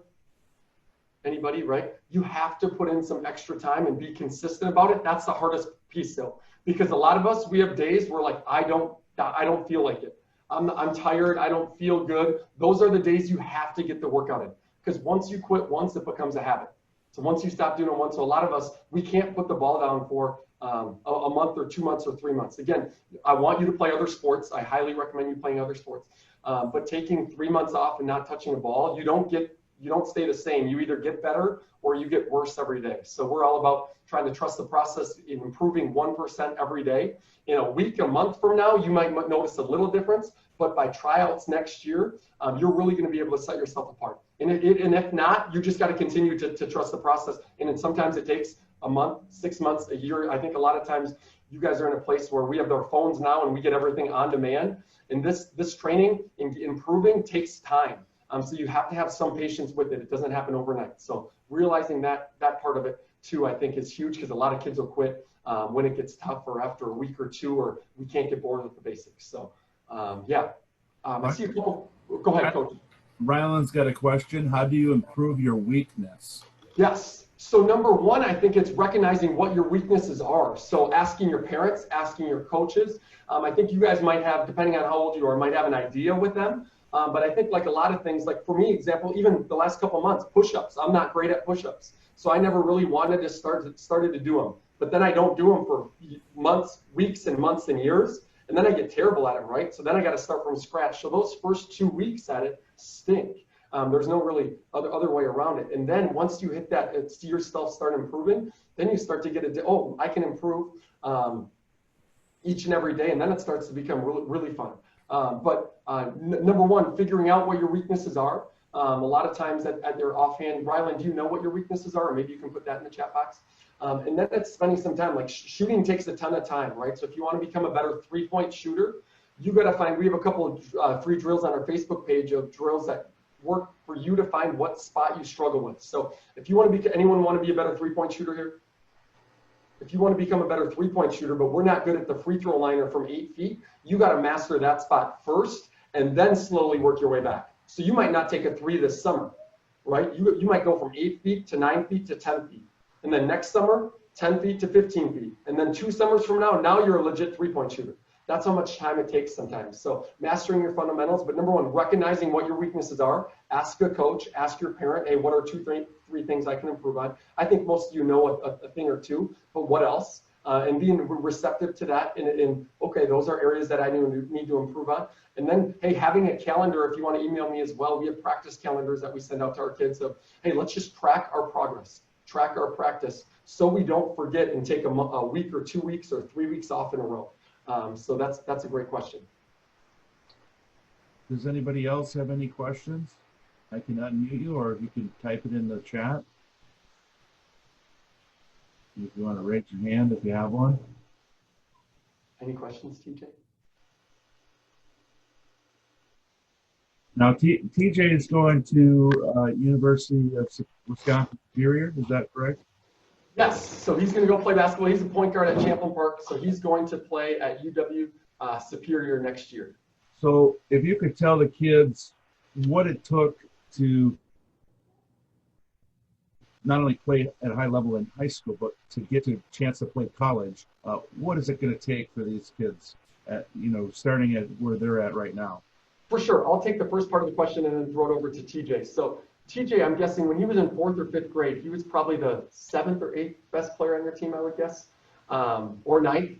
Anybody, right? You have to put in some extra time and be consistent about it. That's the hardest piece though, because a lot of us, we have days where like, I don't feel like it. I'm tired. I don't feel good. Those are the days you have to get the workout in, because once you quit once, it becomes a habit. So once you stop doing it once, so a lot of us, we can't put the ball down for a month or 2 months or 3 months. Again, I want you to play other sports. I highly recommend you playing other sports. But taking 3 months off and not touching a ball, you don't get you don't stay the same. You either get better or you get worse every day. So we're all about trying to trust the process in improving 1% every day. In a week, a month from now, you might notice a little difference, but by tryouts next year, you're really going to be able to set yourself apart. And if not, you just got to continue to trust the process. And then sometimes it takes a month, 6 months, a year. I think a lot of times you guys are in a place where we have our phones now and we get everything on demand. And this training and improving takes time. So you have to have some patience with it. It doesn't happen overnight. So realizing that part of it too, I think is huge, because a lot of kids will quit when it gets tough or after a week or two, or we can't get bored with the basics. So I see people. Go ahead, Coach. Ryland's got a question. How do you improve your weakness? Yes. So number one, I think it's recognizing what your weaknesses are. So asking your parents, asking your coaches. I think you guys might have, depending on how old you are, might have an idea with them. But I think like a lot of things, like for me, example, even the last couple months, push-ups. I'm not great at push-ups. So I never really wanted to started to do them. But then I don't do them for months, weeks and months and years. And then I get terrible at them, right? So then I got to start from scratch. So those first 2 weeks at it stink. There's no really other way around it. And then once you hit that, see yourself start improving, then you start to get I can improve each and every day. And then it starts to become really, really fun. But number one, figuring out what your weaknesses are. A lot of times at your offhand, Ryland, do you know what your weaknesses are? Or maybe you can put that in the chat box. And then it's spending some time. Like shooting takes a ton of time, right? So if you want to become a better three-point shooter, you got to find, we have a couple of free drills on our Facebook page of drills that work for you to find what spot you struggle with. So if you want to be, anyone want to be a better three-point shooter here? If you want to become a better three-point shooter, but we're not good at the free throw line or from 8 feet, you got to master that spot first and then slowly work your way back. So you might not take a three this summer, right? You might go from 8 feet to 9 feet to 10 feet. And then next summer, 10 feet to 15 feet. And then 2 summers from now you're a legit three-point shooter. That's how much time it takes sometimes. So mastering your fundamentals, but number one, recognizing what your weaknesses are. Ask a coach, ask your parent, hey, what are 2, 3 things I can improve on? I think most of you know a thing or two, but what else? And being receptive to that and okay, those are areas that I need to improve on. And then, hey, having a calendar, if you want to email me as well, we have practice calendars that we send out to our kids of, hey, let's just track our progress, track our practice, so we don't forget and take a week or 2 weeks or 3 weeks off in a row. So that's a great question. Does anybody else have any questions? I can unmute you, or you can type it in the chat. If you want to raise your hand if you have one. Any questions, TJ? Now, TJ is going to University of Wisconsin Superior. Is that correct? Yes. So he's going to go play basketball. He's a point guard at Champlain Park. So he's going to play at UW Superior next year. So if you could tell the kids what it took to not only play at a high level in high school, but to get a chance to play college, what is it going to take for these kids at, starting at where they're at right now? For sure. I'll take the first part of the question and then throw it over to TJ. So TJ, I'm guessing when he was in 4th or 5th grade, he was probably the 7th or 8th best player on your team, I would guess, or 9th,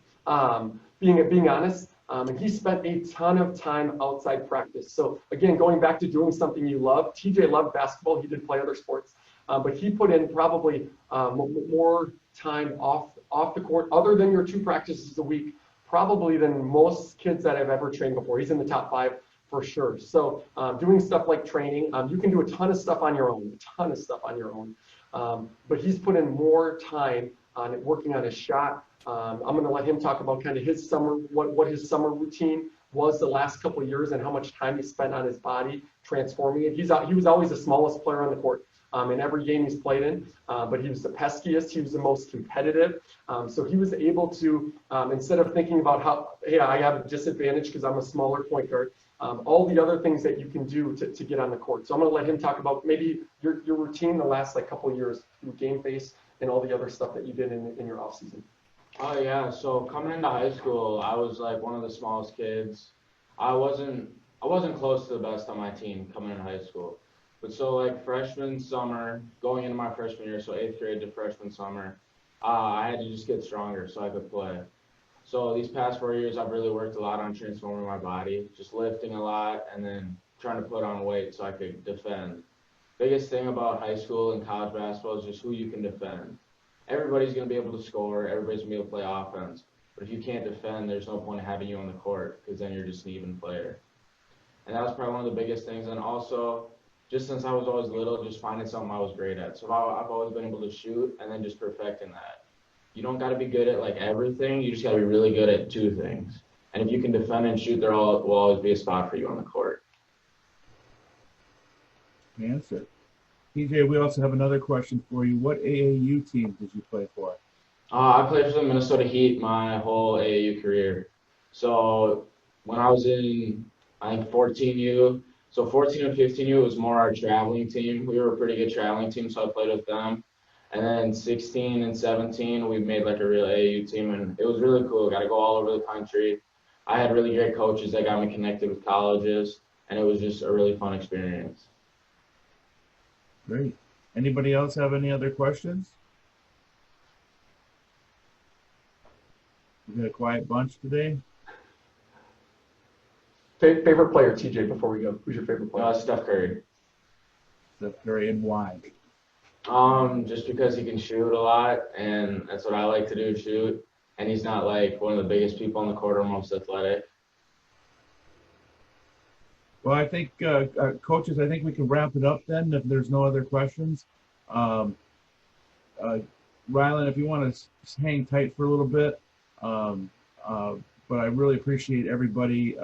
being honest. And he spent a ton of time outside practice. So again, going back to doing something you love, TJ loved basketball. He did play other sports, but he put in probably more time off the court, other than your 2 practices a week, probably than most kids that I've ever trained before. He's in the top 5 for sure. So doing stuff like training, you can do a ton of stuff on your own, but he's put in more time on it, working on his shot. I'm going to let him talk about kind of his summer, what his summer routine was the last couple of years and how much time he spent on his body transforming it. He was always the smallest player on the court in every game he's played in, but he was the peskiest, he was the most competitive. So he was able to, instead of thinking about how, hey, I have a disadvantage because I'm a smaller point guard, all the other things that you can do to get on the court. So I'm going to let him talk about maybe your routine the last couple of years through Game Face and all the other stuff that you did in your off season. Oh yeah, so coming into high school, I was like one of the smallest kids. I wasn't close to the best on my team coming in high school. But so like freshman summer, going into my freshman year, so 8th grade to freshman summer, I had to just get stronger so I could play. So these past 4 years, I've really worked a lot on transforming my body, just lifting a lot and then trying to put on weight so I could defend. biggest thing about high school and college basketball is just who you can defend. Everybody's going to be able to score. Everybody's going to be able to play offense. But if you can't defend, there's no point in having you on the court because then you're just an even player. And that was probably one of the biggest things. And also, just since I was always little, just finding something I was great at. So I've always been able to shoot and then just perfecting that. You don't got to be good at like everything. You just got to be really good at two things. And if you can defend and shoot, will always be a spot for you on the court. Answer. TJ, we also have another question for you. What AAU team did you play for? I played for the Minnesota Heat my whole AAU career. So when I was in, I think 14U, so 14 and 15U was more our traveling team. We were a pretty good traveling team, so I played with them. And then 16 and 17, we made like a real AAU team, and it was really cool. Got to go all over the country. I had really great coaches that got me connected with colleges, and it was just a really fun experience. Great. Anybody else have any other questions? We got a quiet bunch today. Favorite player, TJ, before we go. Who's your favorite player? Steph Curry. Steph Curry, and why? Just because he can shoot a lot, and that's what I like to do, shoot. And he's not like one of the biggest people on the court or most athletic. Well, I think, coaches, I think we can wrap it up then if there's no other questions. Rylan, if you want to hang tight for a little bit. But I really appreciate everybody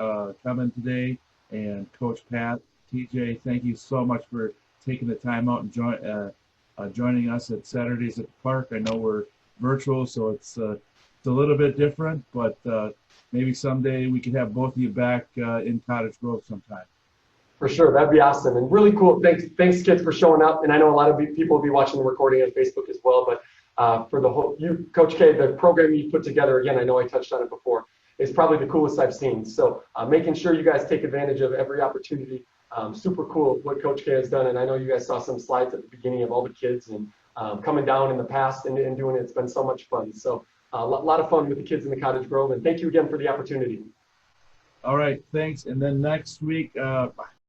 coming today. And Coach Pat, TJ, thank you so much for taking the time out and joining us at Saturdays at the Park. I know we're virtual, so it's a little bit different, but maybe someday we could have both of you back in Cottage Grove sometime. For sure, that'd be awesome and really cool. Thanks, kids, for showing up. And I know a lot of people will be watching the recording on Facebook as well. But for the whole, Coach K, the program you put together, again, I know I touched on it before, is probably the coolest I've seen. So making sure you guys take advantage of every opportunity. Super cool what Coach K has done. And I know you guys saw some slides at the beginning of all the kids and coming down in the past and doing it. It's been so much fun. So a lot of fun with the kids in the Cottage Grove. And thank you again for the opportunity. All right, thanks. And then next week,